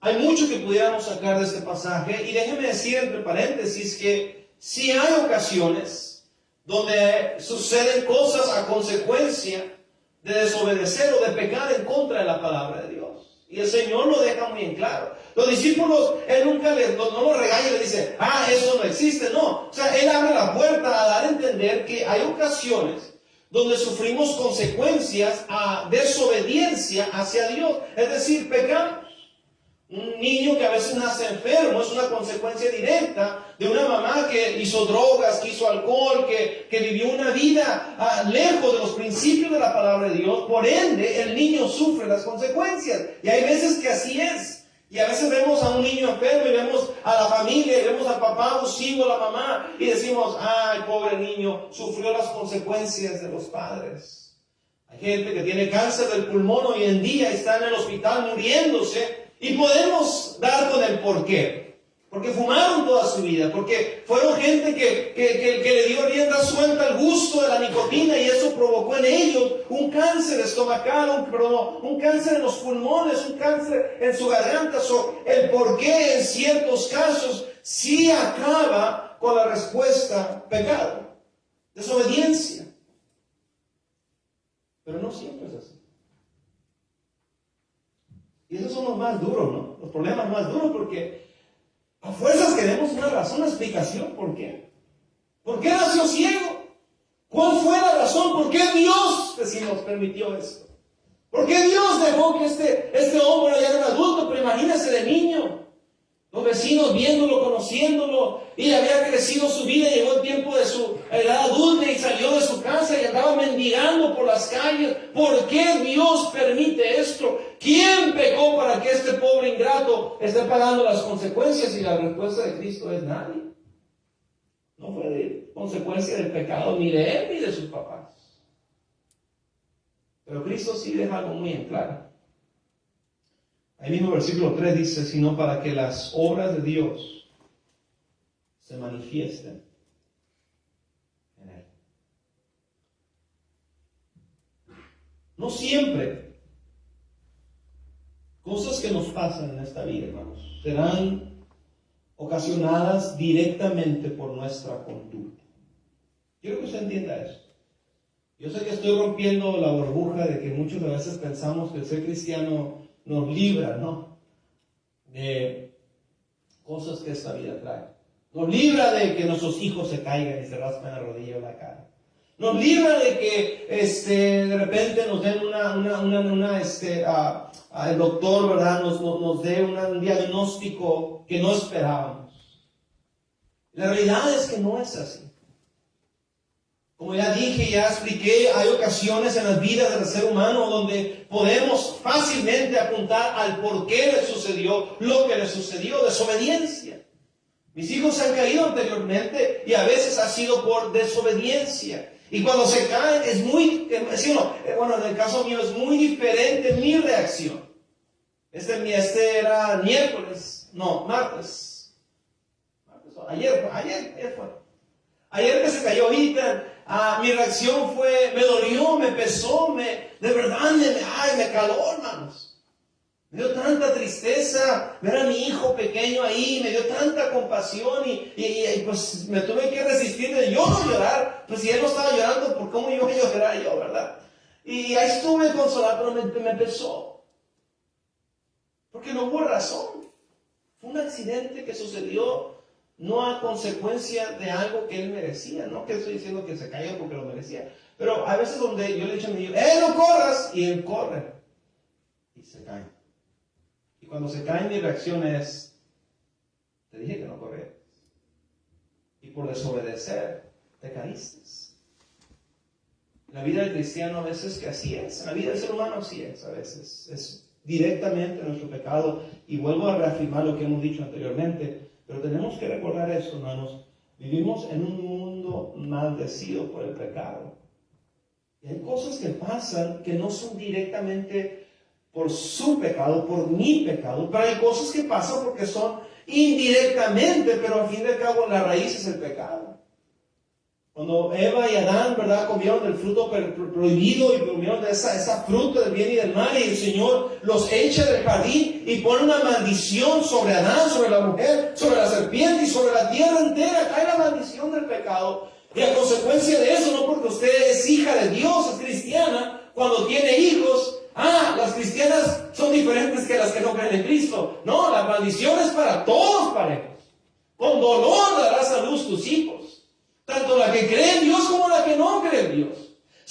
Hay mucho que pudiéramos sacar de este pasaje y déjeme decir entre paréntesis que sí hay ocasiones donde suceden cosas a consecuencia de desobedecer o de pecar en contra de la palabra de Dios. Y el Señor lo deja muy en claro. Los discípulos, Él nunca no los regaña y les dice, eso no existe. No, o sea, Él abre la puerta a dar a entender que hay ocasiones donde sufrimos consecuencias a desobediencia hacia Dios. Es decir, pecamos. Un niño que a veces nace enfermo es una consecuencia directa de una mamá que hizo drogas, que hizo alcohol, que vivió una vida lejos de los principios de la palabra de Dios. Por ende, el niño sufre las consecuencias. Y hay veces que así es, Y a veces vemos a un niño enfermo y vemos a la familia, y vemos al papá abusivo, a la mamá, y decimos, ay, pobre niño, sufrió las consecuencias de los padres. Hay gente que tiene cáncer del pulmón hoy en día y está en el hospital muriéndose, y podemos dar con el porqué. Porque fumaron toda su vida, porque fueron gente que le dio rienda suelta al gusto de la nicotina y eso provocó en ellos un cáncer estomacal, un cáncer en los pulmones, un cáncer en su garganta. El porqué en ciertos casos sí acaba con la respuesta pecado, desobediencia. Pero no siempre es así. Y esos son los más duros, ¿no? Los problemas más duros porque a fuerzas queremos una razón, una explicación. ¿Por qué? ¿Por qué nació ciego? ¿Cuál fue la razón? ¿Por qué Dios, decimos, permitió esto? ¿Por qué Dios dejó que este hombre ya era un adulto, pero imagínese de niño? Los vecinos viéndolo, conociéndolo, y había crecido su vida, llegó el tiempo de su edad adulta y salió de su casa y andaba mendigando por las calles. ¿Por qué Dios permite esto? ¿Quién pecó para que este pobre ingrato esté pagando las consecuencias? Y la respuesta de Cristo es nadie. No fue de consecuencia del pecado ni de él ni de sus papás. Pero Cristo sí deja algo muy en claro. Ahí mismo versículo 3 dice, sino para que las obras de Dios se manifiesten en él. No siempre cosas que nos pasan en esta vida, hermanos, serán ocasionadas directamente por nuestra conducta. Quiero que usted entienda eso. Yo sé que estoy rompiendo la burbuja de que muchas veces pensamos que el ser cristiano nos libra, ¿no?, de cosas que esta vida trae. Nos libra de que nuestros hijos se caigan y se raspen la rodilla o la cara. Nos libra de que de repente nos den el doctor, ¿verdad?, nos dé un diagnóstico que no esperábamos. La realidad es que no es así. Como ya dije, ya expliqué, hay ocasiones en las vidas del ser humano donde podemos fácilmente apuntar al por qué le sucedió lo que le sucedió, desobediencia. Mis hijos se han caído anteriormente y a veces ha sido por desobediencia. Y cuando se caen es muy, en el caso mío es muy diferente mi reacción. Era martes. Ayer fue. Ayer que se cayó ahorita, mi reacción fue, me dolió, me pesó, de verdad me caló, hermanos. Me dio tanta tristeza ver a mi hijo pequeño ahí, me dio tanta compasión y pues me tuve que resistir de yo no llorar. Pues si él no estaba llorando, ¿por cómo iba a llorar yo, verdad? Y ahí estuve consolado, pero me pesó. Porque no hubo razón. Fue un accidente que sucedió no a consecuencia de algo que él merecía. No que estoy diciendo que se cayó porque lo merecía. Pero a veces donde yo le he dicho a mi hijo, no corras, y él corre. Y se cae. Y cuando se cae mi reacción es, te dije que no corrieras. Y por desobedecer, te caíste. En la vida del cristiano a veces que así es. En la vida del ser humano así es a veces. Es directamente nuestro pecado. Y vuelvo a reafirmar lo que hemos dicho anteriormente. Pero tenemos que recordar esto, hermanos. Vivimos en un mundo maldecido por el pecado. Y hay cosas que pasan que no son directamente por su pecado, por mi pecado. Pero hay cosas que pasan porque son indirectamente, pero al fin y al cabo la raíz es el pecado. Cuando Eva y Adán, ¿verdad?, comieron del fruto prohibido y comieron de esa fruta del bien y del mal, y el Señor los echa del jardín y pone una maldición sobre Adán, sobre la mujer, sobre la serpiente y sobre la tierra entera. Cae la maldición del pecado. Y a consecuencia de eso, no porque usted es hija de Dios, es cristiana, cuando tiene hijos, las cristianas son diferentes que las que no creen en Cristo. No, la maldición es para todos parejos. Con dolor darás a luz tus hijos. Tanto la que cree en Dios como la que no cree en Dios.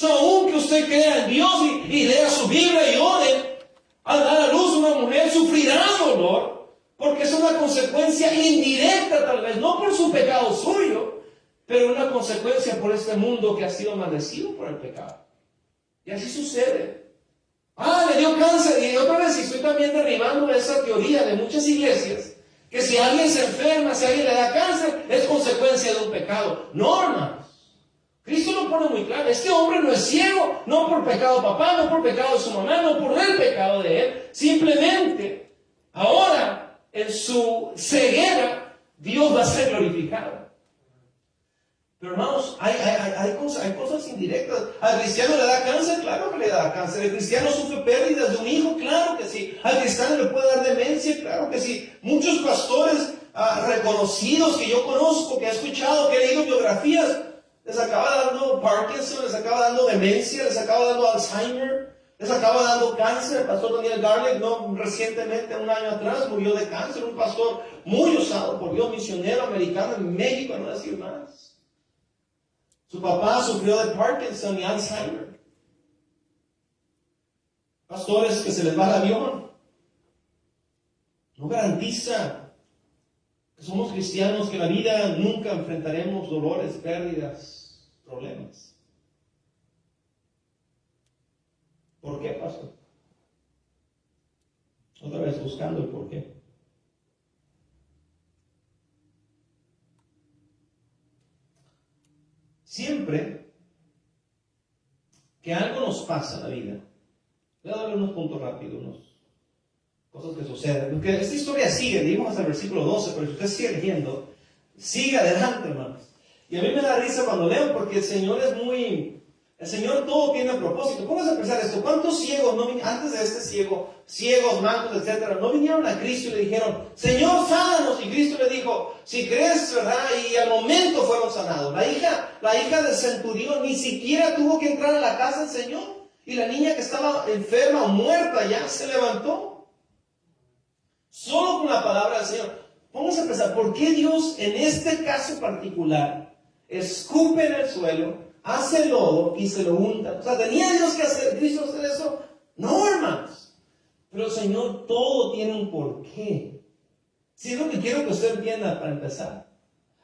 Aunque usted crea en Dios y lea su Biblia y ore, al dar a luz una mujer sufrirá dolor, porque es una consecuencia indirecta tal vez, no por su pecado suyo, pero una consecuencia por este mundo que ha sido maldecido por el pecado. Y así sucede. Le dio cáncer. Y otra vez estoy también derribando esa teoría de muchas iglesias, que si alguien se enferma, si alguien le da cáncer, es consecuencia de un pecado. No, hermanos. Cristo lo pone muy claro. Este hombre no es ciego, no por pecado de papá, no por pecado de su mamá, no por el pecado de él. Simplemente, ahora, en su ceguera, Dios va a ser glorificado. Pero hermanos, hay cosas indirectas. Al cristiano le da cáncer, claro que le da cáncer. El cristiano sufre pérdidas de un hijo, claro que sí. Al cristiano le puede dar demencia, claro que sí. Muchos pastores reconocidos que yo conozco, que he escuchado, que he leído biografías, les acaba dando Parkinson, les acaba dando demencia, les acaba dando Alzheimer, les acaba dando cáncer. El pastor Daniel Garlic, recientemente, un año atrás, murió de cáncer. Un pastor muy usado por Dios, misionero americano en México, no decir más. Su papá sufrió de Parkinson y Alzheimer. Pastores que se les va el avión. No garantiza que somos cristianos, que en la vida nunca enfrentaremos dolores, pérdidas, problemas. ¿Por qué, pastor? Otra vez buscando el por qué. Siempre que algo nos pasa en la vida, voy a darle unos puntos rápidos, unas cosas que suceden. Porque esta historia sigue, digamos hasta el versículo 12, pero si usted sigue leyendo, sigue adelante, hermanos. Y a mí me da risa cuando leo, porque el Señor el Señor todo tiene un propósito. Póngase a pensar esto, ¿cuántos ciegos antes de este ciegos, mancos, etcétera, no vinieron a Cristo y le dijeron, Señor, sánanos? Y Cristo le dijo, si crees, ¿verdad? Y al momento fueron sanados. La hija del centurión ni siquiera tuvo que entrar a la casa del Señor. Y la niña que estaba enferma o muerta ya se levantó. Solo con la palabra del Señor. Póngase a pensar, ¿por qué Dios en este caso particular escupe en el suelo, hace lodo y se lo unta? O sea, ¿tenía Dios que hacer, Cristo hacer eso? No, hermanos. Pero el Señor todo tiene un porqué. Si es lo que quiero que usted entienda para empezar.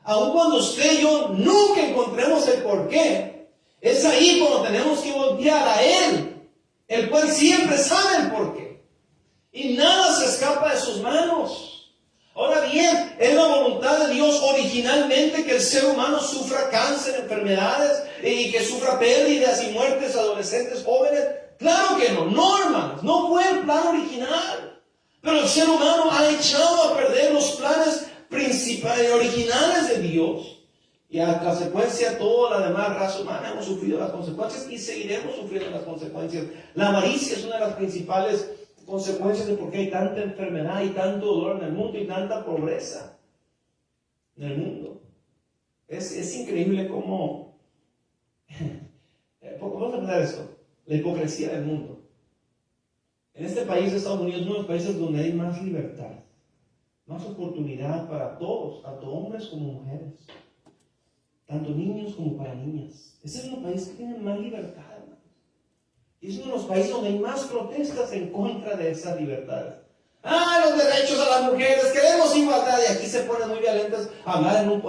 Aun cuando usted y yo nunca encontremos el porqué, es ahí cuando tenemos que voltear a Él, el cual siempre sabe el porqué. Y nada se escapa de sus manos. Ahora bien, es la voluntad de Dios originalmente que el ser humano sufra cáncer, enfermedades y que sufra pérdidas y muertes adolescentes, jóvenes. Claro que no, hermanos, no fue el plan original. Pero el ser humano ha echado a perder los planes principales, originales de Dios. Y a consecuencia, toda la demás raza humana hemos sufrido las consecuencias y seguiremos sufriendo las consecuencias. La avaricia es una de las principales consecuencias de por qué hay tanta enfermedad y tanto dolor en el mundo y tanta pobreza en el mundo. Es increíble cómo vamos a pensar esto, la hipocresía del mundo. En este país de Estados Unidos es uno de los países donde hay más libertad, más oportunidad para todos, tanto hombres como mujeres, tanto niños como para niñas. Ese es un país que tiene más libertad. Y es uno de los países donde hay más protestas en contra de esas libertades. Los derechos a las mujeres, queremos igualdad. Y aquí se ponen muy violentas a hablar en un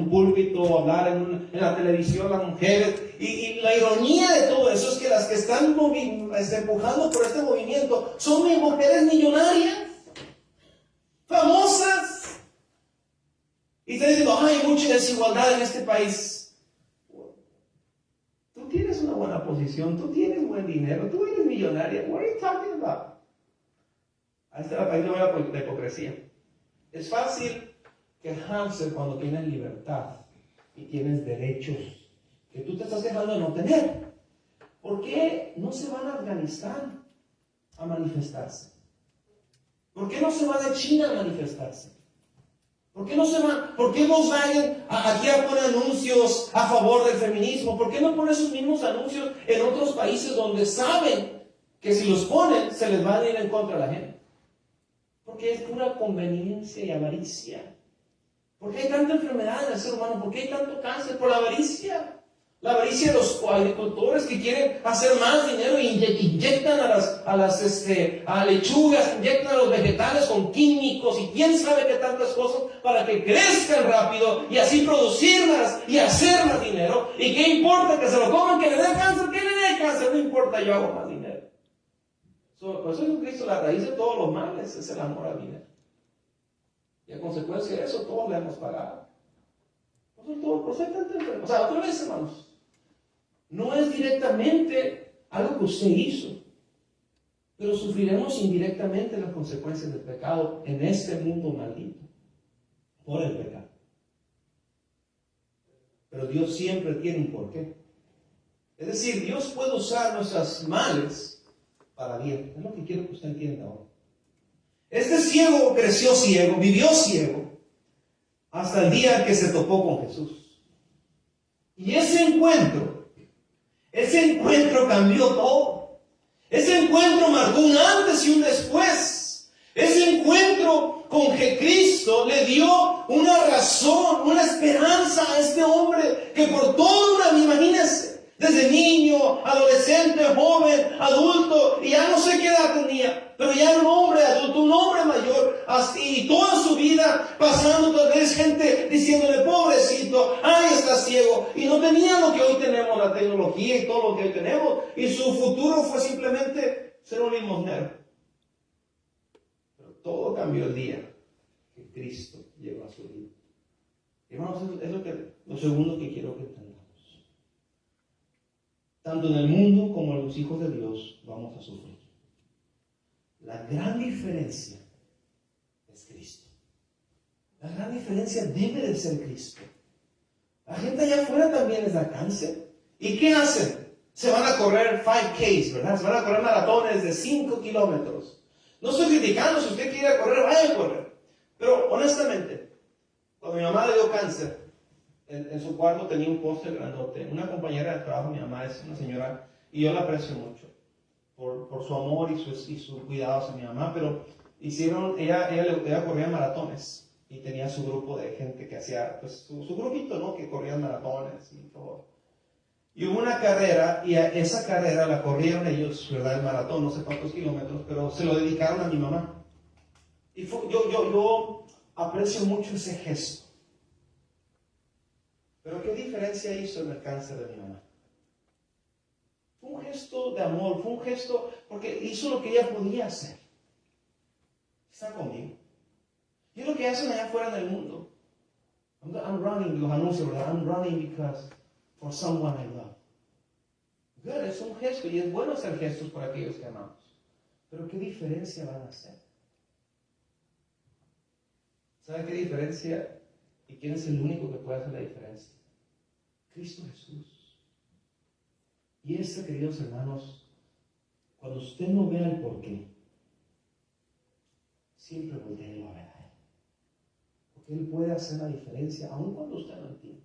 púlpito, hablar en la televisión las mujeres. Y la ironía de todo eso es que las que están empujando por este movimiento son mujeres millonarias, famosas. Y están diciendo, hay mucha desigualdad en este país. Tú tienes una buena posición, tú tienes buen dinero, tú eres millonaria. What are you talking about? Ahí está la país de la hipocresía. Es fácil quejarse cuando tienes libertad y tienes derechos que tú te estás dejando de no tener. ¿Por qué no se van a Afganistán a manifestarse? ¿Por qué no se van a China a manifestarse? ¿Por qué no se van? ¿Por qué Volkswagen aquí pone anuncios a favor del feminismo? ¿Por qué no pone esos mismos anuncios en otros países donde saben que si los ponen se les va a ir en contra de la gente? Porque es pura conveniencia y avaricia. ¿Por qué hay tanta enfermedad en el ser humano? ¿Por qué hay tanto cáncer? Por la avaricia. La avaricia de los agricultores que quieren hacer más dinero e inyectan a las lechugas, inyectan a los vegetales con químicos y quién sabe qué tantas cosas para que crezcan rápido y así producir más y hacer más dinero. ¿Y qué importa que se lo coman, que le dé cáncer? ¿Qué le dé tiene cáncer, no importa, yo hago más dinero. Por eso Jesucristo, la raíz de todos los males es el amor al dinero. Y a consecuencia de eso, todos le hemos pagado. Por ser tanto enfermo. O sea, otra vez, hermanos, no es directamente algo que usted hizo, pero sufriremos indirectamente las consecuencias del pecado en este mundo maldito por el pecado. Pero Dios siempre tiene un porqué. Es decir, Dios puede usar nuestros males para bien. Es lo que quiero que usted entienda ahora. Este ciego creció ciego, vivió ciego, hasta el día que se topó con Jesús. Y ese encuentro cambió todo. Ese encuentro marcó un antes y un después. Ese encuentro con Cristo le dio una razón, una esperanza a este hombre que por toda una vida, imagínense, desde niño, adolescente, joven, adulto, y ya no sé qué edad tenía, pero ya era un hombre adulto, un hombre mayor, así, y toda su vida pasando tal vez gente diciéndole, pobrecito, ay, está ciego, y no tenía lo que hoy tenemos, la tecnología y todo lo que hoy tenemos, y su futuro fue simplemente ser un limosnero. Pero todo cambió el día que Cristo llegó a su vida. Y hermanos, es lo segundo que quiero que entendamos. Tanto en el mundo como en los hijos de Dios vamos a sufrir. La gran diferencia es Cristo. La gran diferencia debe de ser Cristo. La gente allá afuera también les da cáncer. ¿Y qué hacen? Se van a correr 5Ks, ¿verdad? Se van a correr maratones de 5 kilómetros. No estoy criticando, si usted quiere correr, vaya a correr. Pero honestamente, cuando mi mamá le dio cáncer, en su cuarto tenía un póster grandote. Una compañera de trabajo, mi mamá es una señora, y yo la aprecio mucho por su amor y su cuidado hacia mi mamá, pero ella corría maratones y tenía su grupo de gente que hacía, pues su grupito, ¿no? Que corrían maratones y todo. Y hubo una carrera, y a esa carrera la corrieron ellos, ¿verdad? El maratón, no sé cuántos kilómetros, pero se lo dedicaron a mi mamá. Y yo aprecio mucho ese gesto. Pero ¿qué diferencia hizo en el cáncer de mi mamá? Fue un gesto de amor, fue un gesto porque hizo lo que ella podía hacer. Está conmigo. Y es lo que hacen allá afuera en el mundo. I'm running, los anuncios, ¿verdad? I'm running because for someone I love. Good, es un gesto y es bueno hacer gestos por aquellos que amamos. Pero ¿qué diferencia van a hacer? ¿Sabe qué diferencia? ¿Y quién es el único que puede hacer la diferencia? Cristo Jesús. Y queridos hermanos, cuando usted no vea el porqué, siempre voltee a ver a Él. Porque Él puede hacer la diferencia, aun cuando usted no entienda.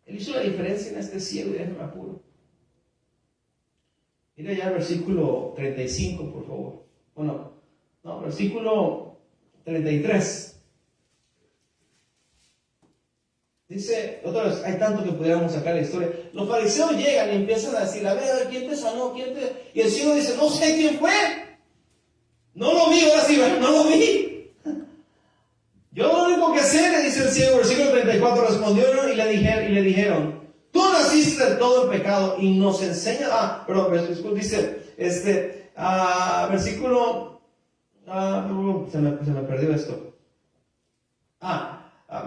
Él hizo la diferencia en este cielo, y déjeme apuro. Mira ya el versículo 35, por favor. Bueno, no, versículo 33. Dice, otra vez, hay tanto que pudiéramos sacar la historia. Los fariseos llegan y empiezan a decir, a ver, ¿quién te sanó? Y el ciego dice, no sé quién fue. No lo vi, ahora sí, no lo vi. Yo lo único que sé, le dice el ciego, versículo 34, respondieron y le dijeron, tú naciste del todo en pecado y nos enseña, dice, versículo, se me perdió esto.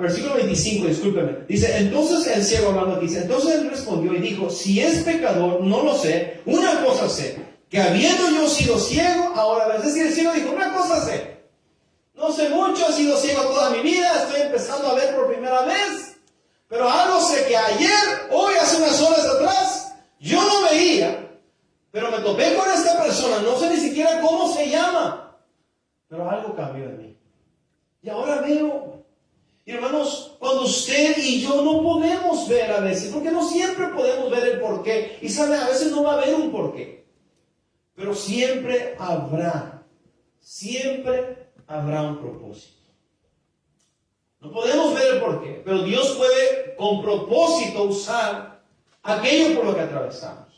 Versículo 25, discúlpeme. Dice, entonces el ciego hablando aquí, dice, entonces él respondió y dijo, si es pecador, no lo sé, una cosa sé, que habiendo yo sido ciego, ahora, es decir, el ciego dijo, una cosa sé, no sé mucho, he sido ciego toda mi vida, estoy empezando a ver por primera vez, pero algo sé que ayer, hoy, hace unas horas atrás, yo no veía, pero me topé con esta persona, no sé ni siquiera cómo se llama, pero algo cambió en mí. Y ahora veo. Y hermanos, cuando usted y yo no podemos ver a veces, porque no siempre podemos ver el porqué, y sabe, a veces no va a haber un porqué, pero siempre habrá un propósito. No podemos ver el porqué, pero Dios puede con propósito usar aquello por lo que atravesamos.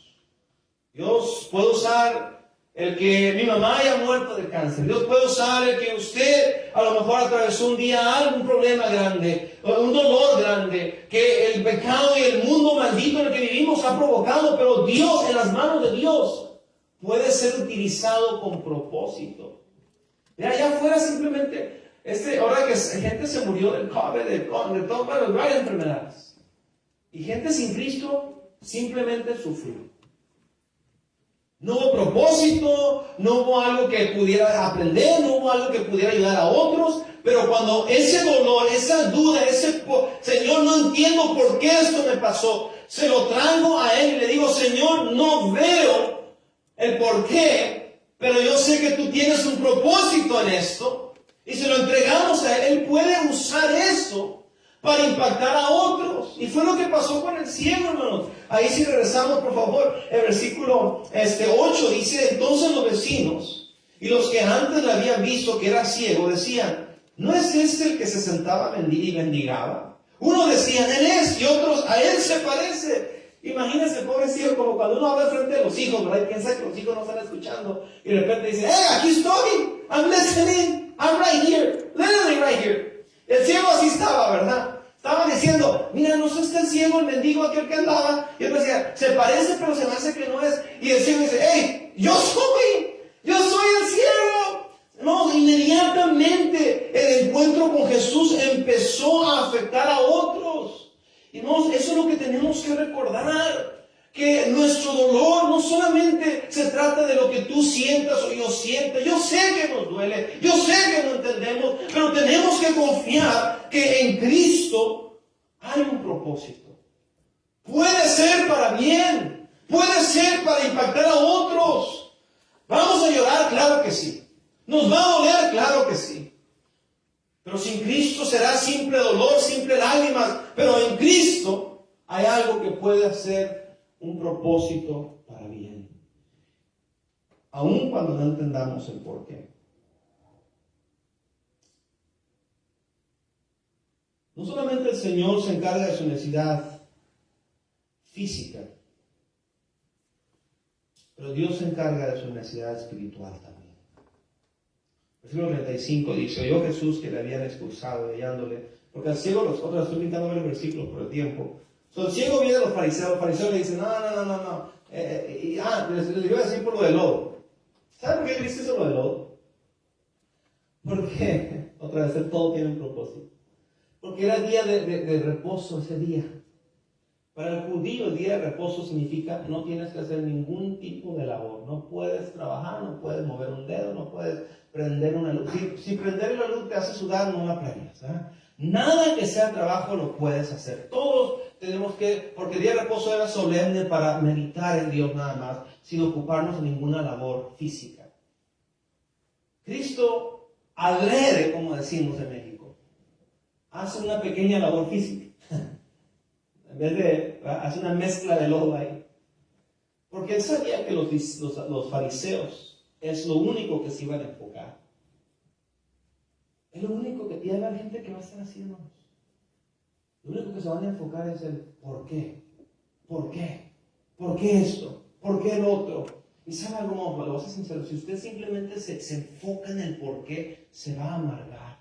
Dios puede usar el que mi mamá haya muerto de cáncer. Dios puede usar el que usted a lo mejor atravesó un día algún problema grande, un dolor grande, que el pecado y el mundo maldito en el que vivimos ha provocado, pero Dios, en las manos de Dios, puede ser utilizado con propósito. Mira, allá afuera simplemente, ahora que gente se murió del COVID, de todas varias enfermedades. Y gente sin Cristo simplemente sufrió. No hubo propósito, no hubo algo que pudiera aprender, no hubo algo que pudiera ayudar a otros, pero cuando ese dolor, esa duda, Señor, no entiendo por qué esto me pasó, se lo traigo a Él y le digo, Señor, no veo el por qué, pero yo sé que tú tienes un propósito en esto, y se lo entregamos a Él. Él puede usar eso para impactar a otros. Y fue lo que pasó con el ciego, hermanos. Ahí si regresamos, por favor, el versículo 8 dice, entonces los vecinos y los que antes le habían visto que era ciego decían, ¿no es este el que se sentaba y mendigaba? Uno decía, él es, y otros, a él se parece. Imagínense el pobre ciego, como cuando uno habla frente a los hijos, ¿verdad? Y piensa que los hijos no están escuchando, y de repente dice, aquí estoy, I'm listening, I'm right here, literally right here. El ciego así estaba, ¿verdad? Estaba diciendo, mira, no sos el ciego, el mendigo aquel que andaba. Y él decía, se parece, pero se me hace que no es. Y el ciego dice, hey, yo soy el ciego. No, inmediatamente el encuentro con Jesús empezó a afectar a otros. Y no, eso es lo que tenemos que recordar. Que nuestro dolor no solamente se trata de lo que tú sientas o yo sienta. Yo sé que nos duele, yo sé que no entendemos, pero tenemos que confiar que en Cristo hay un propósito. Puede ser para bien, puede ser para impactar a otros. ¿Vamos a llorar? Claro que sí. ¿Nos va a doler? Claro que sí. Pero sin Cristo será simple dolor, simple lágrimas. Pero en Cristo hay algo que puede hacer un propósito para bien, aun cuando no entendamos el porqué. No solamente el Señor se encarga de su necesidad física, pero Dios se encarga de su necesidad espiritual también. Versículo 35 dice, oyó Jesús que le habían expulsado, hallándole, porque al ciego, estoy pintando el versículo por el tiempo. El ciego viene a los fariseos le dicen, no. Les iba a decir por lo del lodo. ¿Saben por qué Cristo hizo lo del lodo? Porque, otra vez, todo tiene un propósito. Porque era día de reposo ese día. Para el judío, el día de reposo significa no tienes que hacer ningún tipo de labor. No puedes trabajar, no puedes mover un dedo, no puedes prender una luz. Si prender la luz te hace sudar, no la prendas. Nada que sea trabajo lo puedes hacer. Todos tenemos que, porque el día de reposo era solemne para meditar en Dios nada más, sin ocuparnos de ninguna labor física. Cristo adrede, como decimos en México, hace una pequeña labor física. En vez de, hace una mezcla de lodo ahí. Porque él sabía que los fariseos es lo único que se iban a enfocar. Es lo único que tiene la gente que va a estar haciendo. Lo único que se van a enfocar es el ¿por qué? ¿Por qué? ¿Por qué esto? ¿Por qué el otro? Y sabe algo, lo voy a ser sincero, si usted simplemente se enfoca en el por qué, se va a amargar.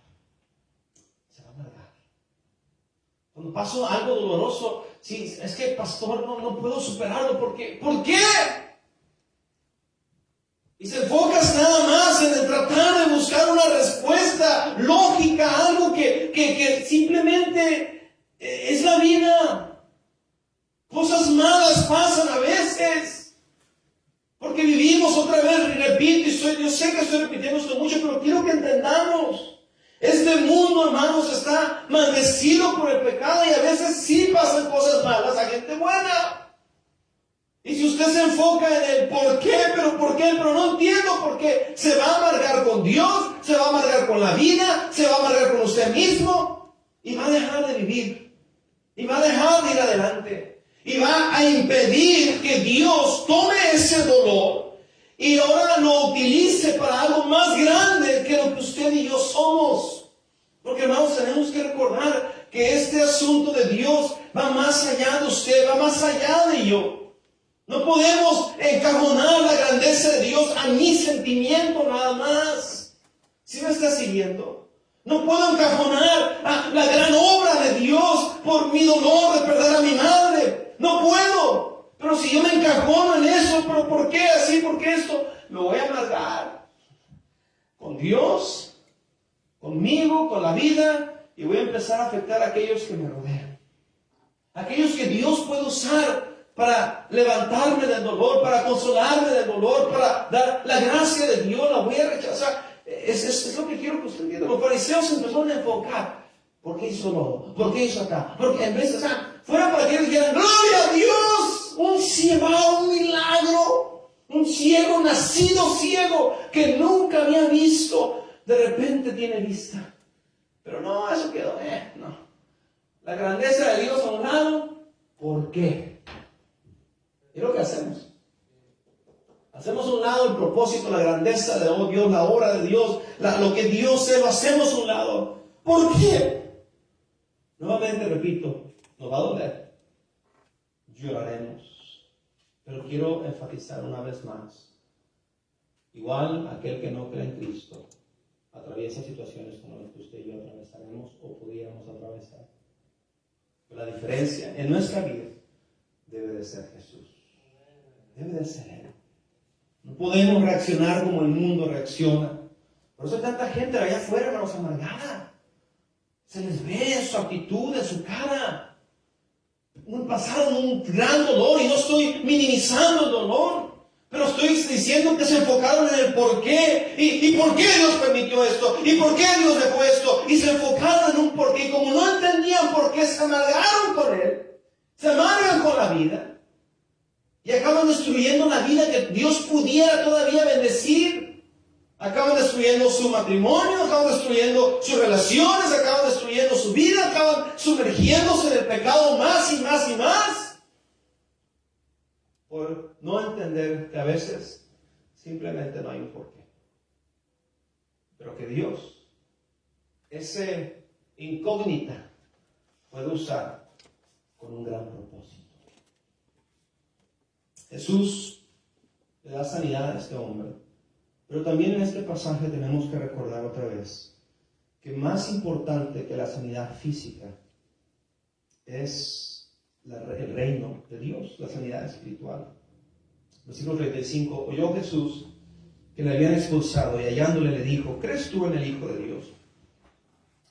Se va a amargar. Cuando pasó algo doloroso, sí, es que pastor, no puedo superarlo, ¿por qué? ¿Por qué? Y se enfocas nada más en el tratar de buscar una respuesta lógica, algo que simplemente es la vida. Cosas malas pasan a veces. Porque vivimos otra vez, repito, yo sé que estoy repitiendo esto mucho, pero quiero que entendamos. Este mundo, hermanos, está maldecido por el pecado y a veces sí pasan cosas malas a gente buena. Y si usted se enfoca en el por qué, pero no entiendo por qué, se va a amargar con Dios, se va a amargar con la vida, se va a amargar con usted mismo y va a dejar de vivir. Y va a dejar de ir adelante. Y va a impedir que Dios tome ese dolor y ahora lo utilice para algo más grande que lo que usted y yo somos. Porque, hermanos, tenemos que recordar que este asunto de Dios va más allá de usted, va más allá de yo. No podemos encajonar la grandeza de Dios a mi sentimiento nada más. ¿Sí me está siguiendo? No puedo encajonar a la gran obra de Dios por mi dolor de perder a mi madre. No puedo. Pero si yo me encajono en eso, ¿pero por qué así? ¿Por qué esto? Me voy a amargar con Dios, conmigo, con la vida, y voy a empezar a afectar a aquellos que me rodean. Aquellos que Dios puede usar para levantarme del dolor, para consolarme del dolor, para dar la gracia de Dios, la voy a rechazar. Es lo que quiero que usted entienda. Los fariseos se empezaron a enfocar. ¿Por qué hizo lodo? ¿Por qué hizo acá? Porque en vez de, fuera para que ellos dijeran, ¡gloria a Dios! Un ciego, un milagro. Un ciego, nacido ciego, que nunca había visto, de repente tiene vista. Pero no, eso quedó, no. La grandeza de Dios a un lado, ¿por qué? Es lo que hacemos. Hacemos a un lado el propósito, la grandeza de Dios, la obra de Dios, lo que Dios es, lo hacemos a un lado. ¿Por qué? Nuevamente repito, nos va a doler. Lloraremos. Pero quiero enfatizar una vez más. Igual aquel que no cree en Cristo atraviesa situaciones como las que usted y yo atravesaremos o pudiéramos atravesar. Pero la diferencia en nuestra vida debe de ser Jesús. Debe de ser Él. No podemos reaccionar como el mundo reacciona. Por eso hay tanta gente allá afuera, hermanos, amargada. Se les ve en su actitud, en su cara. Pasaron un gran dolor, y no estoy minimizando el dolor, pero estoy diciendo que se enfocaron en el por qué, y por qué Dios permitió esto, y por qué Dios dejó esto, y se enfocaron en un por qué, y como no entendían por qué, se amargaron con Él, se amargan con la vida, y acaban destruyendo la vida que Dios pudiera todavía bendecir. Acaban destruyendo su matrimonio, acaban destruyendo sus relaciones, acaban destruyendo su vida, acaban sumergiéndose en el pecado más y más y más. Por no entender que a veces simplemente no hay un porqué. Pero que Dios, ese incógnita, puede usar con un gran propósito. Jesús le da sanidad a este hombre. Pero también en este pasaje tenemos que recordar otra vez que más importante que la sanidad física es el reino de Dios, la sanidad espiritual. Versículo 35, oyó Jesús que le habían expulsado y hallándole le dijo, ¿crees tú en el Hijo de Dios?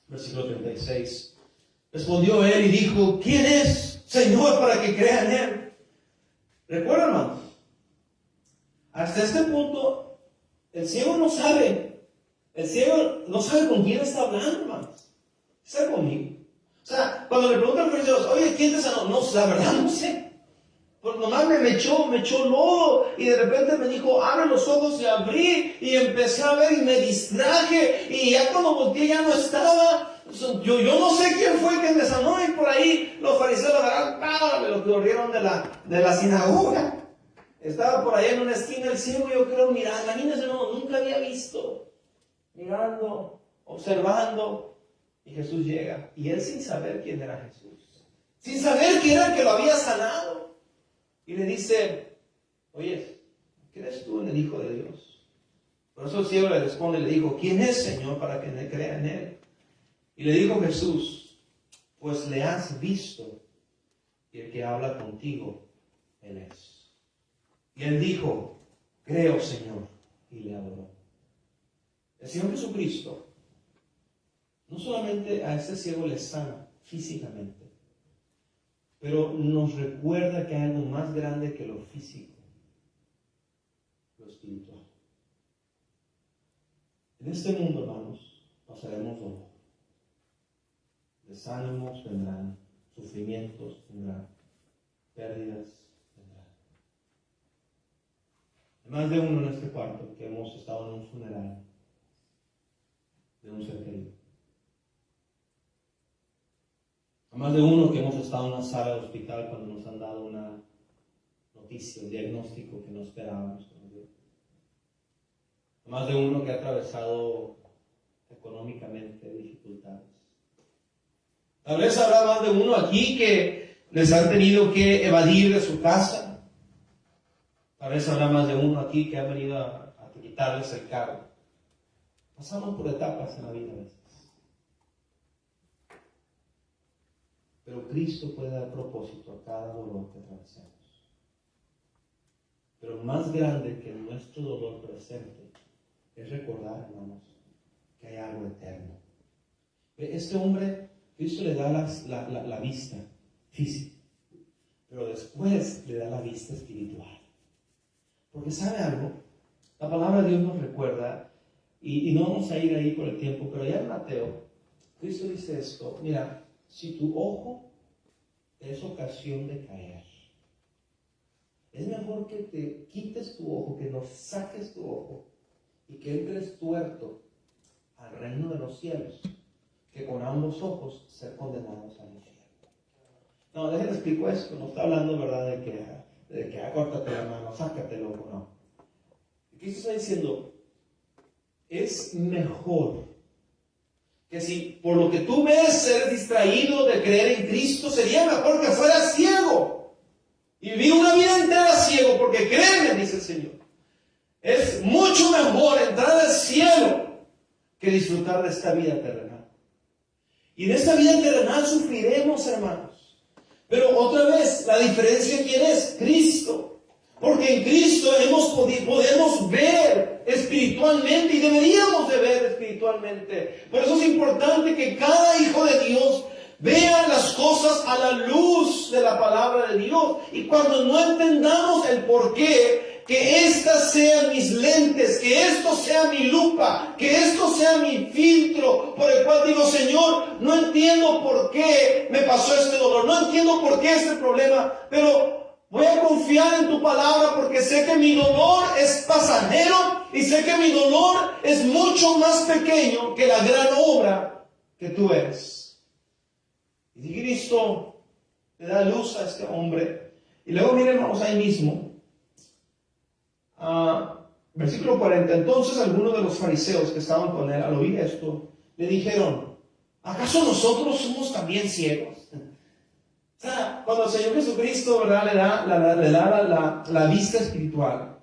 Versículo 36, respondió él y dijo, ¿quién es, Señor, para que crea en Él? Recuerda, hermanos, hasta este punto el ciego no sabe. El ciego no sabe con quién está hablando, hermanos. ¿Está conmigo? O sea, cuando le preguntan a los fariseos, oye, ¿quién te sanó? No, la verdad no sé. Pues nomás me echó lodo y de repente me dijo, abre los ojos y abrí y empecé a ver y me distraje y ya cuando volteé ya no estaba. Yo no sé quién fue el que me sanó y por ahí los fariseos agarraron, lo corrieron de la sinagoga. Estaba por ahí en una esquina el ciego, yo creo, mirando, imagínense, nunca había visto, mirando, observando, y Jesús llega, y él sin saber quién era Jesús, sin saber quién era el que lo había sanado, y le dice, oye, ¿crees tú en el Hijo de Dios? Por eso el ciego le responde, le dijo, ¿quién es, Señor, para que me crea en Él? Y le dijo Jesús, pues le has visto, y el que habla contigo, Él es. Y él dijo, creo, Señor, y le adoró. El Señor Jesucristo no solamente a este ciego le sana físicamente, pero nos recuerda que hay algo más grande que lo físico, lo espiritual. En este mundo, hermanos, pasaremos dolor. Desánimos vendrán, sufrimientos vendrán, pérdidas. Más de uno en este cuarto que hemos estado en un funeral de un ser querido. Más de uno que hemos estado en una sala de hospital cuando nos han dado una noticia, un diagnóstico que no esperábamos. Más de uno que ha atravesado económicamente dificultades. Tal vez habrá más de uno aquí que les han tenido que evadir de su casa. A veces habrá más de uno aquí que ha venido a quitarles el cargo. Pasamos por etapas en la vida a veces. Pero Cristo puede dar propósito a cada dolor que atravesemos. Pero más grande que nuestro dolor presente es recordar, hermanos, que hay algo eterno. Este hombre, Cristo le da la vista física, pero después le da la vista espiritual. Porque ¿sabe algo? La palabra de Dios nos recuerda, y no vamos a ir ahí por el tiempo, pero allá en Mateo, Cristo dice esto: mira, si tu ojo es ocasión de caer, es mejor que te quites tu ojo, que nos saques tu ojo y que entres tuerto al reino de los cielos, que con ambos ojos ser condenados al infierno. No, déjenme explico esto. No está hablando, ¿verdad?, de que córtate la mano, sácate el ojo, no. Cristo está diciendo, es mejor que si por lo que tú ves eres distraído de creer en Cristo, sería mejor que fueras ciego y vivir una vida entera ciego, porque créeme, dice el Señor, es mucho mejor entrar al cielo que disfrutar de esta vida terrenal. Y en esta vida terrenal sufriremos, hermanos. Pero otra vez, la diferencia, ¿quién es? Cristo. Porque en Cristo podemos ver espiritualmente y deberíamos de ver espiritualmente. Por eso es importante que cada hijo de Dios vea las cosas a la luz de la palabra de Dios. Y cuando no entendamos el porqué, que estas sean mis lentes, que esto sea mi lupa, que esto sea mi filtro, por el cual digo, Señor, no entiendo por qué me pasó este dolor, no entiendo por qué este problema, pero voy a confiar en tu palabra porque sé que mi dolor es pasajero y sé que mi dolor es mucho más pequeño que la gran obra que tú eres. Y Cristo le da luz a este hombre. Y luego miren, vamos ahí mismo. Versículo 40. Entonces algunos de los fariseos que estaban con él, al oír esto, le dijeron, ¿acaso nosotros somos también ciegos? O sea, cuando el Señor Jesucristo, ¿verdad?, le da la vista espiritual.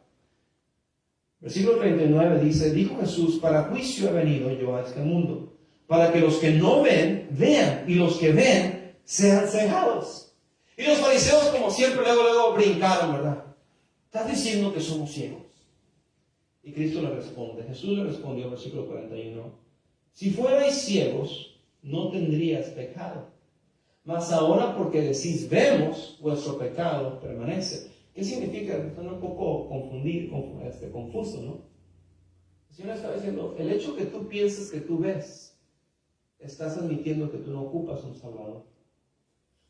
Versículo 39 dice, dijo Jesús, para juicio he venido yo a este mundo, para que los que no ven, vean, y los que ven, sean cegados. Y los fariseos, como siempre, luego brincaron, ¿verdad? ¿Estás diciendo que somos ciegos? Y Cristo le responde, Jesús le respondió, versículo 41, si fuerais ciegos, no tendrías pecado. Mas ahora porque decís vemos, vuestro pecado permanece. ¿Qué significa? Suena un poco confuso, ¿no? El Señor está diciendo, el hecho que tú pienses que tú ves, estás admitiendo que tú no ocupas un Salvador.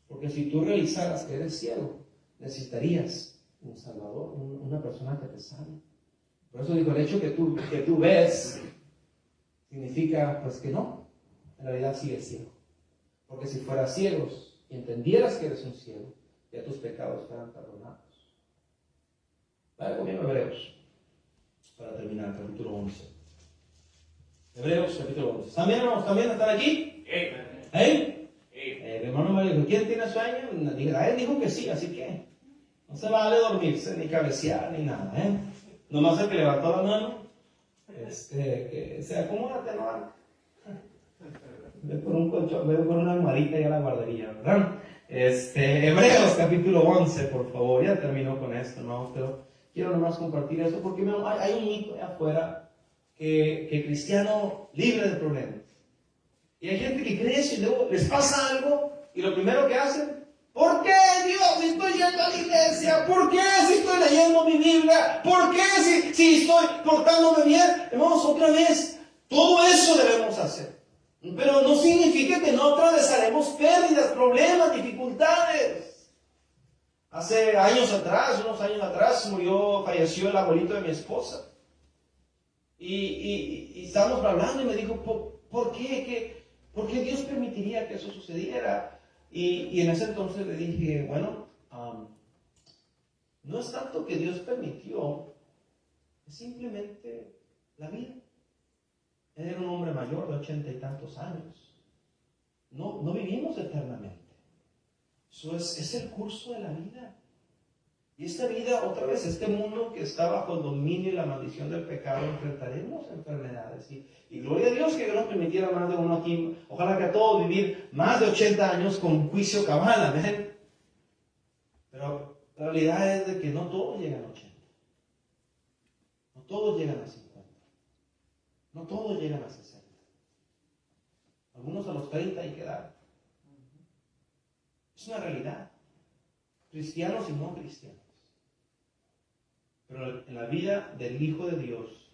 Porque si tú realizaras que eres ciego, necesitarías un Salvador, una persona que te salve. Por eso digo, el hecho que tú ves, significa pues que no, en realidad sigues ciego. Porque si fueras ciegos y entendieras que eres un ciego, ya tus pecados fueran perdonados. Vaya conmigo a Hebreos, para terminar, capítulo 11. Hebreos, capítulo 11. ¿Están bien, hermanos? ¿Están bien? ¿Están aquí? ¿Eh? El hermano me dijo, ¿quién tiene sueño? Él dijo que sí, así que no se vale dormirse, ni cabecear, ni nada, ¿eh? Nomás el que levantó la mano, que se acomódate, ¿no? Ve por un colchón, ve por una almohadita y a la guardería, ¿verdad? Hebreos capítulo 11, por favor. Ya terminó con esto, ¿no? Pero quiero nomás compartir eso porque hay un mito allá afuera que cristiano libre de problemas. Y hay gente que cree eso y luego les pasa algo y lo primero que hacen, ¿por qué, Dios, si estoy yendo a la iglesia? ¿Por qué si estoy leyendo mi Biblia? ¿Por qué si estoy portándome bien? Hermanos, otra vez, todo eso debemos hacer. Pero no significa que no atravesaremos pérdidas, problemas, dificultades. Hace unos años atrás, falleció el abuelito de mi esposa. Y estábamos hablando y me dijo, ¿por qué? ¿Por qué Dios permitiría que eso sucediera? Y en ese entonces le dije, bueno, no es tanto que Dios permitió, es simplemente la vida. Él era un hombre mayor de 80 y tantos años. No vivimos eternamente. Eso es el curso de la vida. Y esta vida, otra vez, este mundo que está bajo el dominio y la maldición del pecado, enfrentaremos enfermedades. Y gloria a Dios que Dios nos permitiera más de uno aquí. Ojalá que a todos vivir más de 80 años con juicio cabal, amén. Pero la realidad es de que no todos llegan a 80. No todos llegan a 50. No todos llegan a 60. Algunos a los 30 hay que dar. Es una realidad. Cristianos y no cristianos. Pero en la vida del Hijo de Dios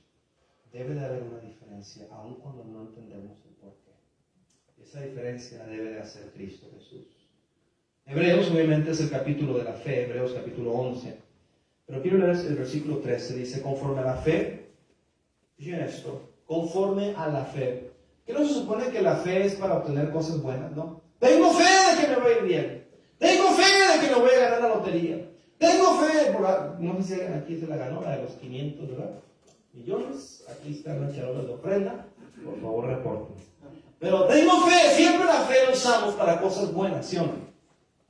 debe de haber una diferencia, aun cuando no entendemos el porqué. Esa diferencia la debe de hacer Cristo Jesús. Hebreos obviamente es el capítulo de la fe, Hebreos capítulo 11. Pero quiero leer el versículo 13, dice, conforme a la fe, fíjense esto, conforme a la fe. ¿Qué no se supone que la fe es para obtener cosas buenas, no? Tengo fe de que me va a ir bien. Tengo fe de que me voy a ganar la lotería. Tengo fe, no sé si alguien aquí se la ganó, la de los 500, ¿verdad? Millones. Aquí están las charolas de ofrenda. Por favor, reporten. Pero tengo fe, siempre la fe la usamos para cosas buenas, ¿sí o no?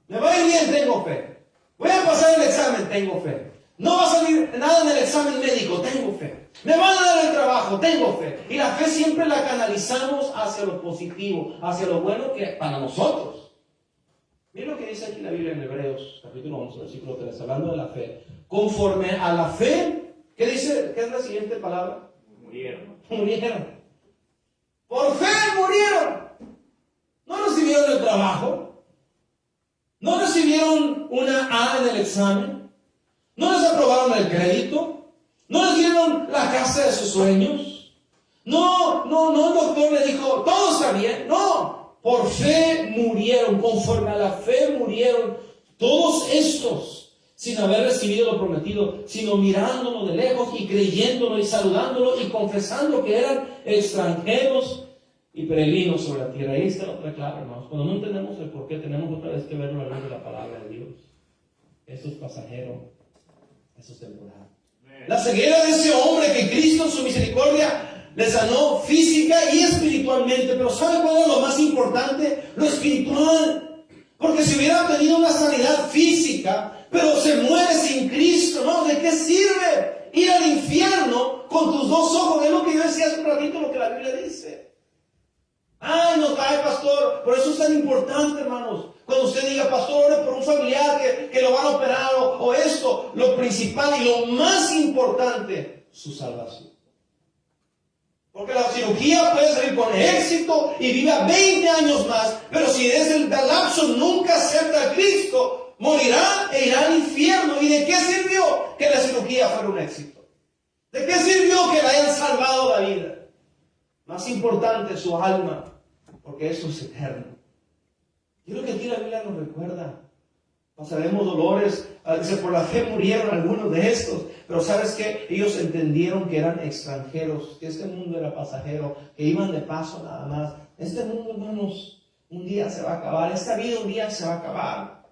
Me va a ir bien, tengo fe. Voy a pasar el examen, tengo fe. No va a salir nada en el examen médico, tengo fe. Me van a dar el trabajo, tengo fe. Y la fe siempre la canalizamos hacia lo positivo, hacia lo bueno que para nosotros. Miren lo que dice aquí la Biblia en Hebreos, capítulo 11, versículo 3, hablando de la fe. Conforme a la fe, ¿qué dice? ¿Qué es la siguiente palabra? Murieron. Murieron. Por fe murieron. No recibieron el trabajo. No recibieron una A en el examen. No les aprobaron el crédito. No les dieron la casa de sus sueños. No, el doctor le dijo, todo está bien. No. Por fe murieron, conforme a la fe murieron todos estos, sin haber recibido lo prometido, sino mirándolo de lejos y creyéndolo y saludándolo y confesando que eran extranjeros y peregrinos sobre la tierra. Ahí está la otra clave, hermanos. Cuando no entendemos el por qué, tenemos otra vez que verlo a la luz de la palabra de Dios. Esto es pasajero, esto es temporal. La ceguera de ese hombre que Cristo en su misericordia le sanó física y espiritualmente. Pero ¿sabe cuál es lo más importante? Lo espiritual. Porque si hubiera tenido una sanidad física, pero se muere sin Cristo, ¿no? ¿De qué sirve ir al infierno con tus dos ojos? Es lo que yo decía hace un ratito, lo que la Biblia dice. Ay, pastor, por eso es tan importante, hermanos. Cuando usted diga, pastor, ore por un familiar que lo van a operar o esto, lo principal y lo más importante, su salvación. Porque la cirugía puede salir con éxito y viva 20 años más, pero si desde el lapso nunca acepta a Cristo, morirá e irá al infierno. ¿Y de qué sirvió que la cirugía fuera un éxito? ¿De qué sirvió que le hayan salvado la vida? Más importante su alma, porque eso es eterno. Yo creo que aquí la Biblia nos recuerda. Pasaremos dolores, dice, por la fe murieron algunos de estos, pero ¿sabes qué? Ellos entendieron que eran extranjeros, que este mundo era pasajero, que iban de paso nada más. Este mundo, hermanos, un día se va a acabar, esta vida un día se va a acabar.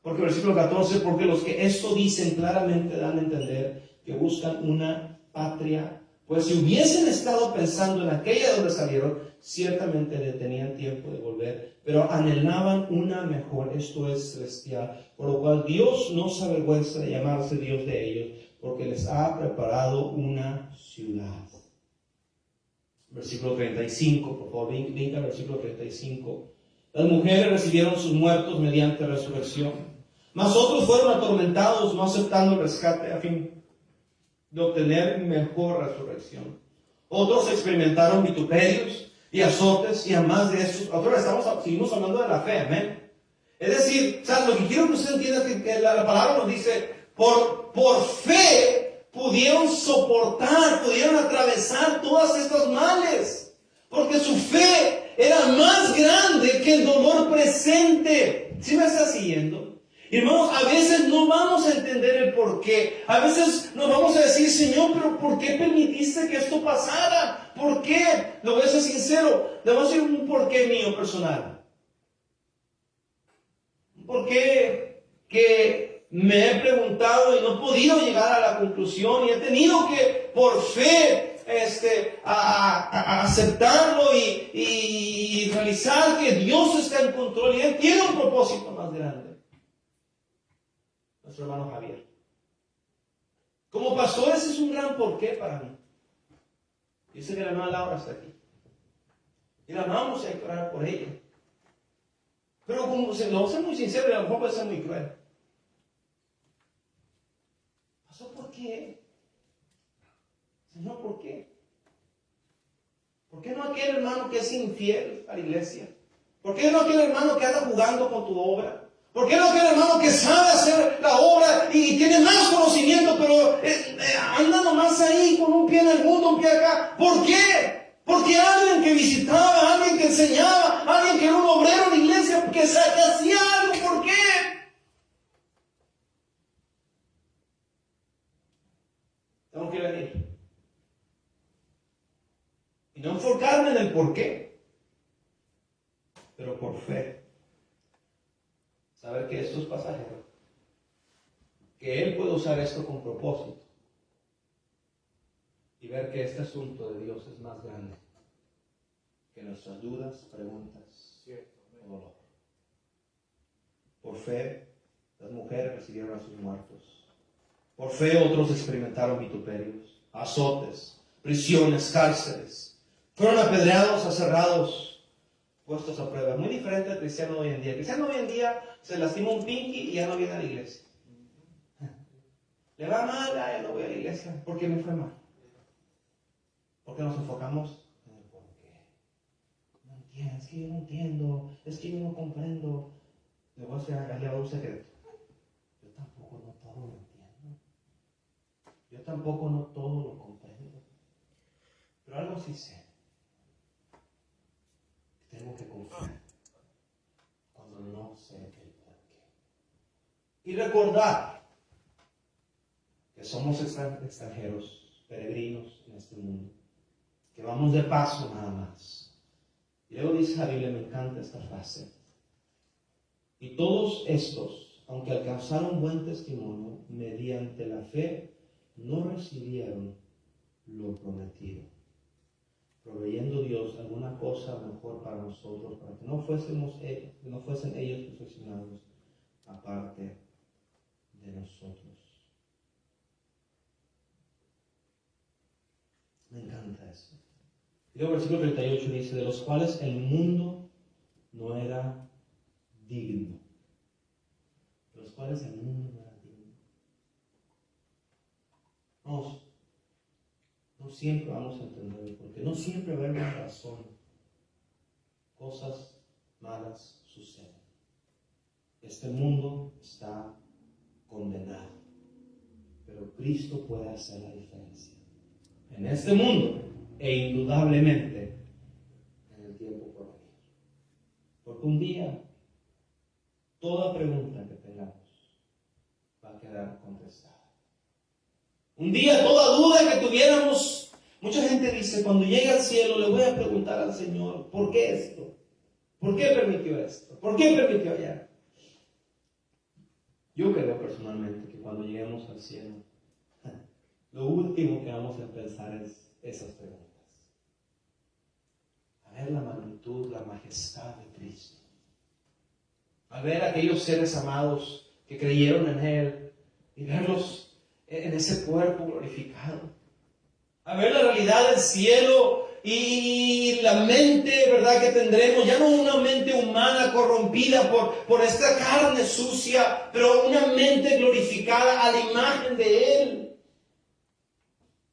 Porque el versículo 14, porque los que esto dicen claramente dan a entender que buscan una patria, pues si hubiesen estado pensando en aquella donde salieron, ciertamente tenían tiempo de volver, pero anhelaban una mejor, esto es celestial, por lo cual Dios no se avergüenza de llamarse Dios de ellos, porque les ha preparado una ciudad. Versículo 35, por favor, venga al versículo 35. Las mujeres recibieron sus muertos mediante resurrección, mas otros fueron atormentados, no aceptando el rescate a fin de obtener mejor resurrección. Otros experimentaron vituperios y azotes, y además de estos, otra vez seguimos hablando de la fe, amén. Es decir, o sea, lo que quiero que usted entienda es que la palabra nos dice, por fe pudieron soportar, pudieron atravesar todas estas males, porque su fe era más grande que el dolor presente. ¿Sí me está siguiendo? Hermanos, a veces no vamos a entender el por qué. A veces nos vamos a decir, Señor, pero ¿por qué permitiste que esto pasara? ¿Por qué? Lo voy a ser sincero, le voy a decir un porqué mío personal. Un porqué que me he preguntado y no he podido llegar a la conclusión y he tenido que, por fe, a aceptarlo y realizar que Dios está en control y Él tiene un propósito más grande. Nuestro hermano Javier. pastor, ese es un gran porqué para mí. Dice que la hermana Laura está aquí. Y la amamos y hay que orar por ella. Pero como lo voy a ser muy sincero y a lo mejor puede ser muy cruel. ¿Pasó por qué? Señor, ¿por qué? ¿Por qué no aquel hermano que es infiel a la iglesia? ¿Por qué no aquel hermano que anda jugando con tu obra? ¿Por qué no aquel hermano que sabe hacer la obra y tiene más conocimiento, pero anda nomás ahí con un pie en el mundo, un pie acá? ¿Por qué? Porque alguien que visitaba, alguien que enseñaba, alguien que era un obrero en la iglesia, que hacía algo, ¿por qué? Tengo que venir. Y no enfocarme en el por qué, pero por fe. Saber que esto es pasajero, que Él puede usar esto con propósito y ver que este asunto de Dios es más grande que nuestras dudas, preguntas o dolor. Por fe, las mujeres recibieron a sus muertos. Por fe, otros experimentaron vituperios, azotes, prisiones, cárceles. Fueron apedreados, aserrados, puestos a prueba. Muy diferente al cristiano hoy en día. El cristiano hoy en día se lastima un pinky y ya no viene a la iglesia. Le va mal, ya no voy a la iglesia. ¿Por qué me fue mal? Porque nos enfocamos en el por qué. No entiendo, es que yo no entiendo, es que yo no comprendo. Le voy a dar un secreto. Yo tampoco no todo lo entiendo. Yo tampoco no todo lo comprendo. Pero algo sí sé. Tengo que confiar cuando no sé el por qué. Y recordar que somos extranjeros, peregrinos en este mundo, que vamos de paso nada más. Y luego dice la Biblia, me encanta esta frase. Y todos estos, aunque alcanzaron buen testimonio, mediante la fe no recibieron lo prometido, proveyendo Dios alguna cosa mejor para nosotros, para que no fuesen ellos perfeccionados aparte de nosotros. Me encanta eso. Y luego el versículo 38 dice, de los cuales el mundo no era digno. De los cuales el mundo no era digno. No siempre vamos a entenderlo, porque no siempre va a haber una razón. Cosas malas suceden. Este mundo está condenado, pero Cristo puede hacer la diferencia. En este mundo e indudablemente en el tiempo por venir. Porque un día toda pregunta que tengamos va a quedar contestada. Un día toda duda que tuviéramos, mucha gente dice, cuando llegue al cielo le voy a preguntar al Señor, ¿por qué esto? ¿Por qué permitió esto? ¿Por qué permitió allá? Yo creo personalmente que cuando lleguemos al cielo, lo último que vamos a pensar es esas preguntas. A ver la magnitud, la majestad de Cristo. A ver a aquellos seres amados que creyeron en Él y verlos en ese cuerpo glorificado. A ver la realidad del cielo y la mente, ¿verdad?, que tendremos, ya no una mente humana corrompida por esta carne sucia, pero una mente glorificada a la imagen de Él.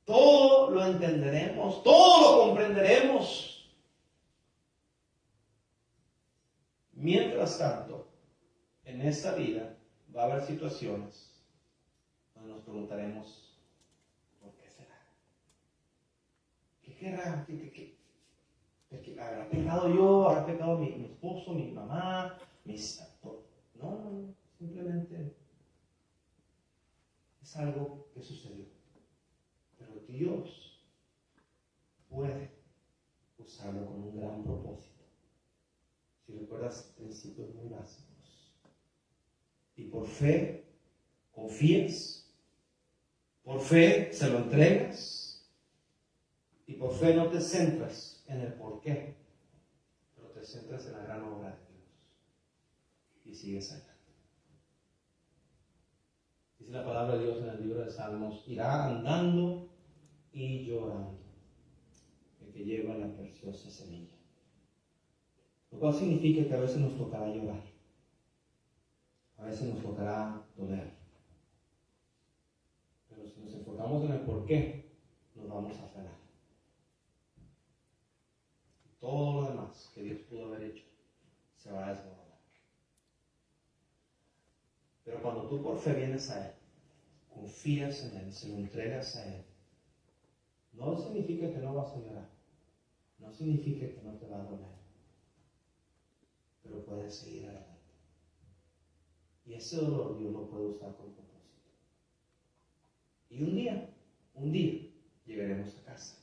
Todo lo entenderemos, todo lo comprenderemos. Mientras tanto, en esta vida va a haber situaciones donde nos preguntaremos, ¿por qué será? ¿Qué querrá? ¿Qué habrá pecado yo? ¿Habrá pecado mi esposo, mi mamá? No, simplemente es algo que sucedió. Pero Dios puede usarlo con un gran propósito. Si recuerdas principios muy básicos. Y por fe confías, por fe se lo entregas, y por fe no te centras en el por qué, pero te centras en la gran obra de Dios. Y sigues adelante. Dice la palabra de Dios en el libro de Salmos, irá andando y llorando el que lleva la preciosa semilla. Lo cual significa que a veces nos tocará llorar. A veces nos tocará doler. Pero si nos enfocamos en el por qué, nos vamos a frenar. Todo lo demás que Dios pudo haber hecho se va a desmoronar. Pero cuando tú por fe vienes a Él, confías en Él, se lo entregas a Él, no significa que no vas a llorar. No significa que no te va a doler. Pero puedes seguir adelante. Y ese dolor Dios lo puede usar con propósito. Y un día, llegaremos a casa.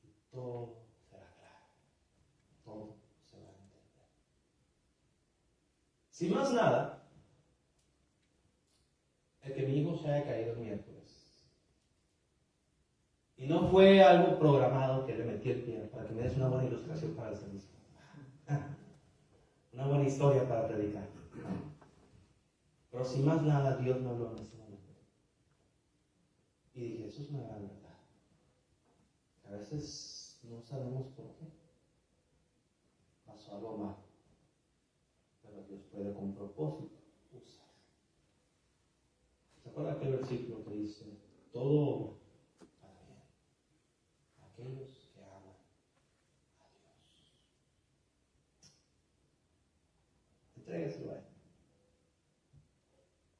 Y todo será claro. Todo se va a entender. Sin más nada, el que mi hijo se haya caído el miércoles. Y no fue algo programado que le metí el pie para que me des una buena ilustración para el servicio. Una buena historia para predicar. Pero sin más nada, Dios me habló en ese momento. Y dije, eso es una gran verdad. A veces no sabemos por qué. Pasó algo mal. Pero Dios puede con propósito usar. ¿Se acuerdan aquel versículo que dice, todo obra para bien a aquellos que aman a Dios? Entrégueselo a Él.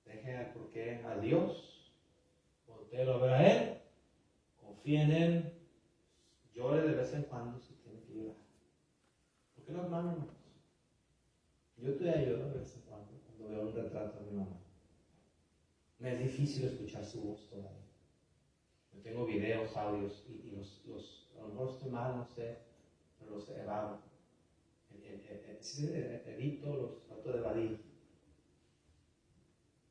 Deje el porqué a Dios, voltéelo a ver a Él, confíe en Él, llore de vez en cuando si tiene que llorar. Porque no es malo, hermanos. Yo todavía lloro de vez en cuando veo un retrato de mi mamá. Me es difícil escuchar su voz todavía. Yo tengo videos, audios, y a lo mejor estoy mal, no sé, pero los evado. Evito, los trato de evadir.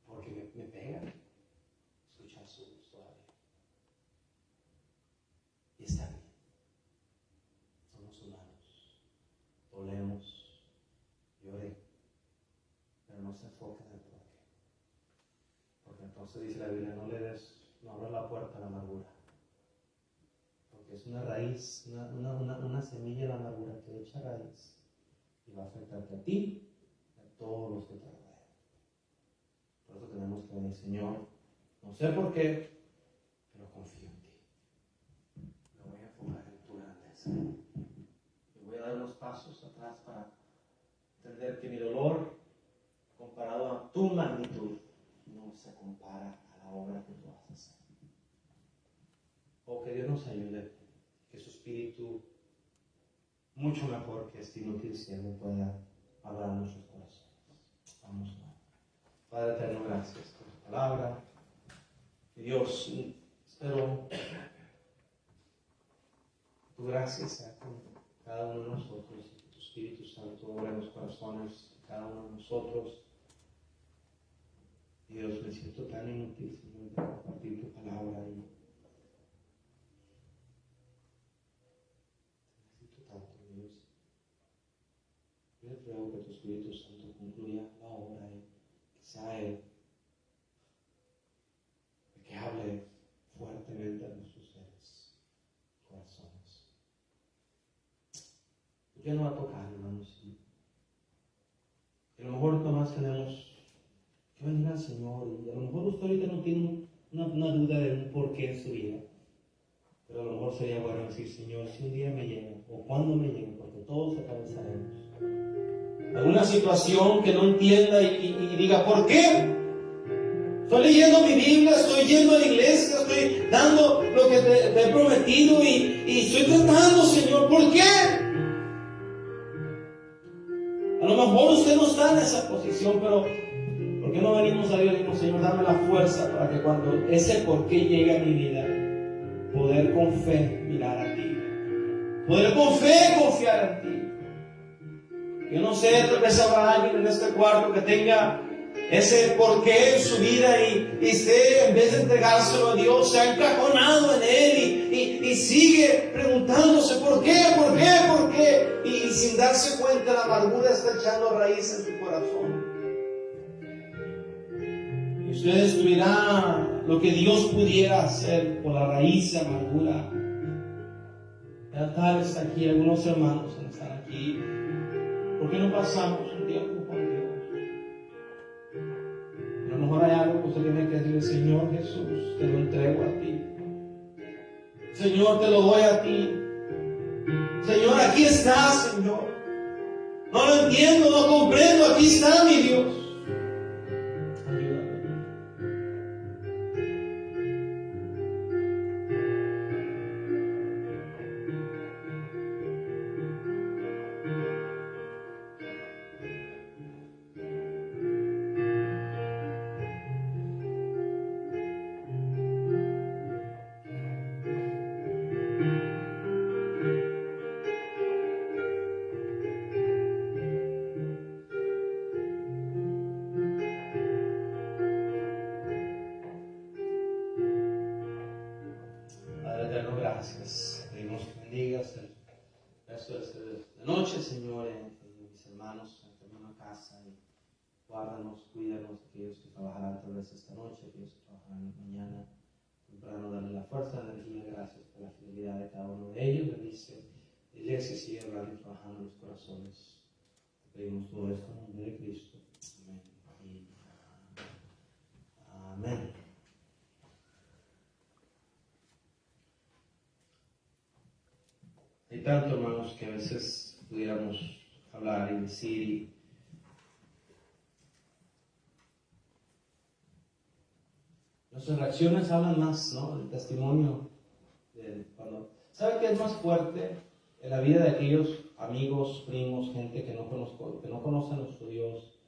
Porque me pega escuchar su voz todavía. Y está bien. Somos humanos. Dolemos. Lloré. Pero no se enfoquen en el porqué. Porque entonces dice la Biblia, no abras la puerta a la amargura. Porque es una raíz, una semilla de la amargura que echa raíz. Y va a afectarte a ti y a todos los que te rodean. Por eso tenemos que decir, Señor, no sé por qué, pero confío en ti. Me voy a enfocar en tu grandeza. Y voy a dar unos pasos atrás para entender que mi dolor, comparado a tu magnitud, no se compara a la obra que tú vas a hacer. O que Dios nos ayude, que su espíritu, mucho mejor que este inútil siervo, pueda hablar en nuestros corazones. Vamos a orar. Padre eterno, gracias por tu palabra. Y Dios, espero que tu gracia sea con cada uno de nosotros y que tu Espíritu Santo obre en los corazones de cada uno de nosotros. Y Dios, me siento tan inútil, Señor, de compartir tu palabra y necesito tanto, Dios. Yo te ruego que tu Espíritu Santo concluya la obra y que sea Él el que hable fuertemente a nuestros seres, corazones. Ya no va a tocar, hermanos. Y a lo mejor nomás tenemos que venir al Señor, y a lo mejor usted ahorita no tiene una duda de un porqué en su vida, pero a lo mejor sería bueno decir, Señor, si un día me llega, o cuando me llegue, porque todos atravesaremos alguna situación que no entienda y diga, ¿por qué? Estoy leyendo mi Biblia, estoy yendo a la iglesia, estoy dando lo que te he prometido y estoy tratando, Señor, ¿por qué? A lo mejor usted no está en esa posición, pero ¿por qué no venimos a Dios y decimos, Señor, dame la fuerza para que cuando ese por qué llegue a mi vida, poder con fe mirar a ti, poder con fe confiar en ti? Yo no sé, tal vez habrá alguien en este cuarto que tenga ese porqué en su vida y esté, en vez de entregárselo a Dios, se ha encajonado en Él y sigue preguntándose ¿por qué? Y sin darse cuenta, la amargura está echando raíz en su corazón. Usted destruirá lo que Dios pudiera hacer por la raíz de amargura. Ya tal está aquí, algunos hermanos están aquí. ¿Por qué no pasamos un tiempo con Dios? A lo mejor hay algo que usted tiene que decirle: Señor Jesús, te lo entrego a ti. Señor, te lo doy a ti. Señor, aquí está, Señor. No lo entiendo, no comprendo, aquí está mi Dios. Ayúdame. Padre eterno, gracias. Pedimos que bendigas el resto de esta noche, Señor, mis hermanos, en hermana casa, y guárdanos, cuídanos, aquellos que trabajarán tal vez esta noche, aquellos que trabajarán mañana temprano, darle la fuerza, energía, gracias por la fidelidad de cada uno de ellos. Bendice la iglesia, sigue hablando y trabajando en los corazones. Te pedimos todo esto en el nombre de Cristo. Amén. Amén. Hay tanto, hermanos, que a veces pudiéramos hablar y decir, y nuestras reacciones hablan más, ¿no? El testimonio de cuando... ¿Sabe qué es más fuerte en la vida de aquellos amigos, primos, gente que no conoce a nuestro Dios?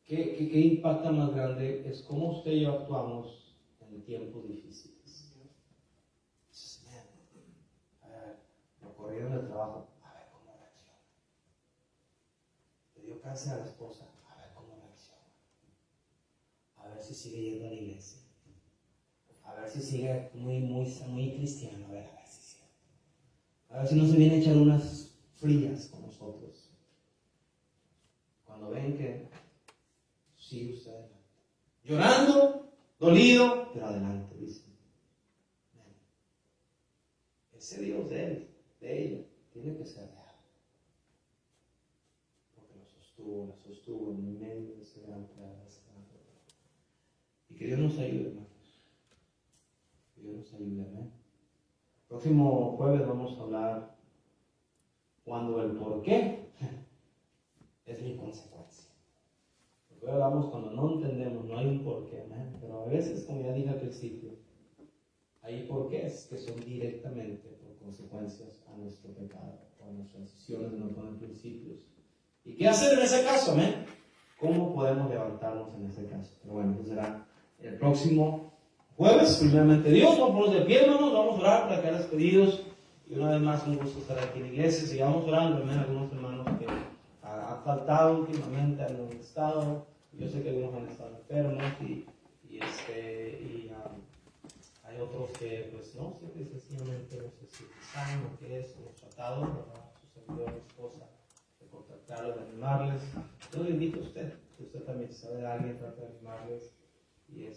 ¿Qué impacta más grande? Es cómo usted y yo actuamos en tiempos difíciles. Lo corrieron del trabajo, a ver cómo reacciona. Le dio cáncer a la esposa, a ver cómo reacciona. A ver si sigue yendo a la iglesia. A ver si sigue muy cristiano, a ver si sigue. A ver si no se viene a echar unas frías con nosotros. Cuando ven que sigue usted adelante. Llorando, dolido, pero adelante, dice. Ese Dios de él, de ella, tiene que ser real. Porque la sostuvo en medio de ese gran problema. Y que Dios nos ayude, hermanos. Que Dios nos ayude, amén. Próximo jueves vamos a hablar cuando el por qué es mi consecuencia. Porque hoy hablamos cuando no entendemos, no hay un por qué, amén. Pero a veces, como ya dije al principio, hay porqués que son directamente por consecuencias a nuestro pecado, o a nuestras decisiones no con principios. ¿Y qué hacer en ese caso, amén? ¿Cómo podemos levantarnos en ese caso? Pero bueno, eso será el próximo jueves, primeramente Dios. Vamos a ponernos de pie, hermanos, vamos a orar para quedar despedidos. Y una vez más, un gusto estar aquí en la iglesia. Sigamos orando, amén, algunos hermanos que han faltado últimamente, han estado. Yo sé que algunos han estado enfermos y hay otros que, pues, no sé, que sencillamente no sé si saben lo que es, hemos tratado, ¿verdad? Su servidor, mi esposa, de contactarlos, de animarles. Yo le invito a usted, que usted también sabe de alguien, trata de animarles. Y por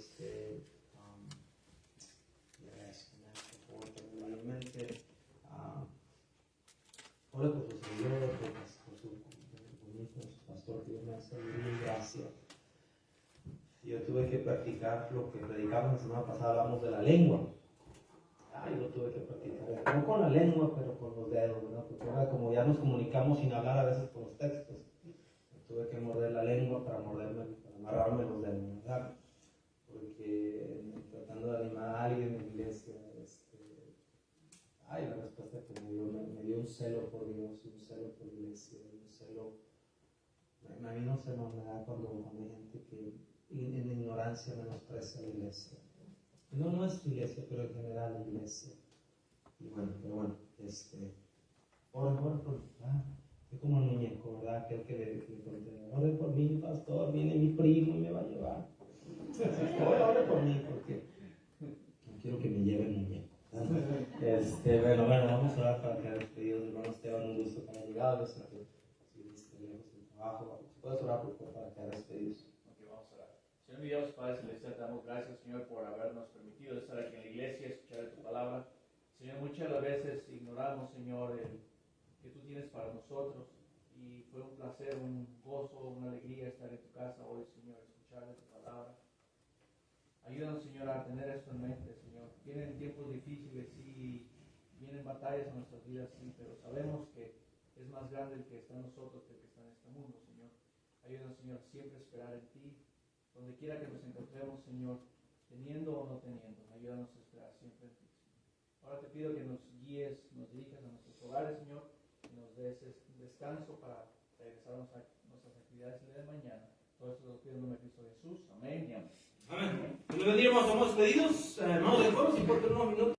favor, particularmente, ore por su servidor, por su pastor, que Dios me hace muy gracia. Yo tuve que practicar lo que predicamos la semana pasada, hablamos de la lengua. Yo tuve que practicar, no con la lengua, pero con los dedos, ¿verdad? Porque ahora como ya nos comunicamos sin hablar a veces por los textos, tuve que morder la lengua para amarrarme los dedos, ¿verdad? Porque tratando de animar a alguien en la iglesia, la respuesta que me dio un celo por Dios, un celo por la iglesia, un celo. A mí no se me da cuando hay gente que en ignorancia menosprecia la iglesia. No nuestra iglesia, pero en general la iglesia. Y bueno, ore por es como el muñeco, ¿verdad? Aquel que le conté, ore por mí, pastor, viene mi primo y me va a llevar. Ore por mí, porque no quiero que me lleve el muñeco. Bueno, vamos a orar para quedar despedidos. Hermano Esteban, un gusto que haya llegado. Yo sé que si lejos del trabajo, puedes orar para quedar despedidos. Ok, vamos a orar. Señor, Dios, Padre Celestial, te damos gracias, Señor, por habernos permitido estar aquí en la iglesia, escuchar tu palabra. Señor, muchas de las veces ignoramos, Señor, el que tú tienes para nosotros. Y fue un placer, un gozo, una alegría estar en tu casa hoy, Señor, escuchar tu palabra. Ayúdanos, Señor, a tener esto en mente, Señor. Vienen tiempos difíciles, sí, vienen batallas en nuestras vidas, sí, pero sabemos que es más grande el que está en nosotros que el que está en este mundo, Señor. Ayúdanos, Señor, siempre a esperar en ti, donde quiera que nos encontremos, Señor, teniendo o no teniendo. Ayúdanos a esperar siempre en ti, Señor. Ahora te pido que nos guíes, nos dirijas a nuestros hogares, Señor, y nos des descanso para regresar a nuestras actividades el día de mañana. Todo esto lo pido en el nombre de Cristo Jesús. Amén y amén. Amén. Dios le bendiga, hermanos. Estamos despedidos. Hermanos del coro, si por unos minutos.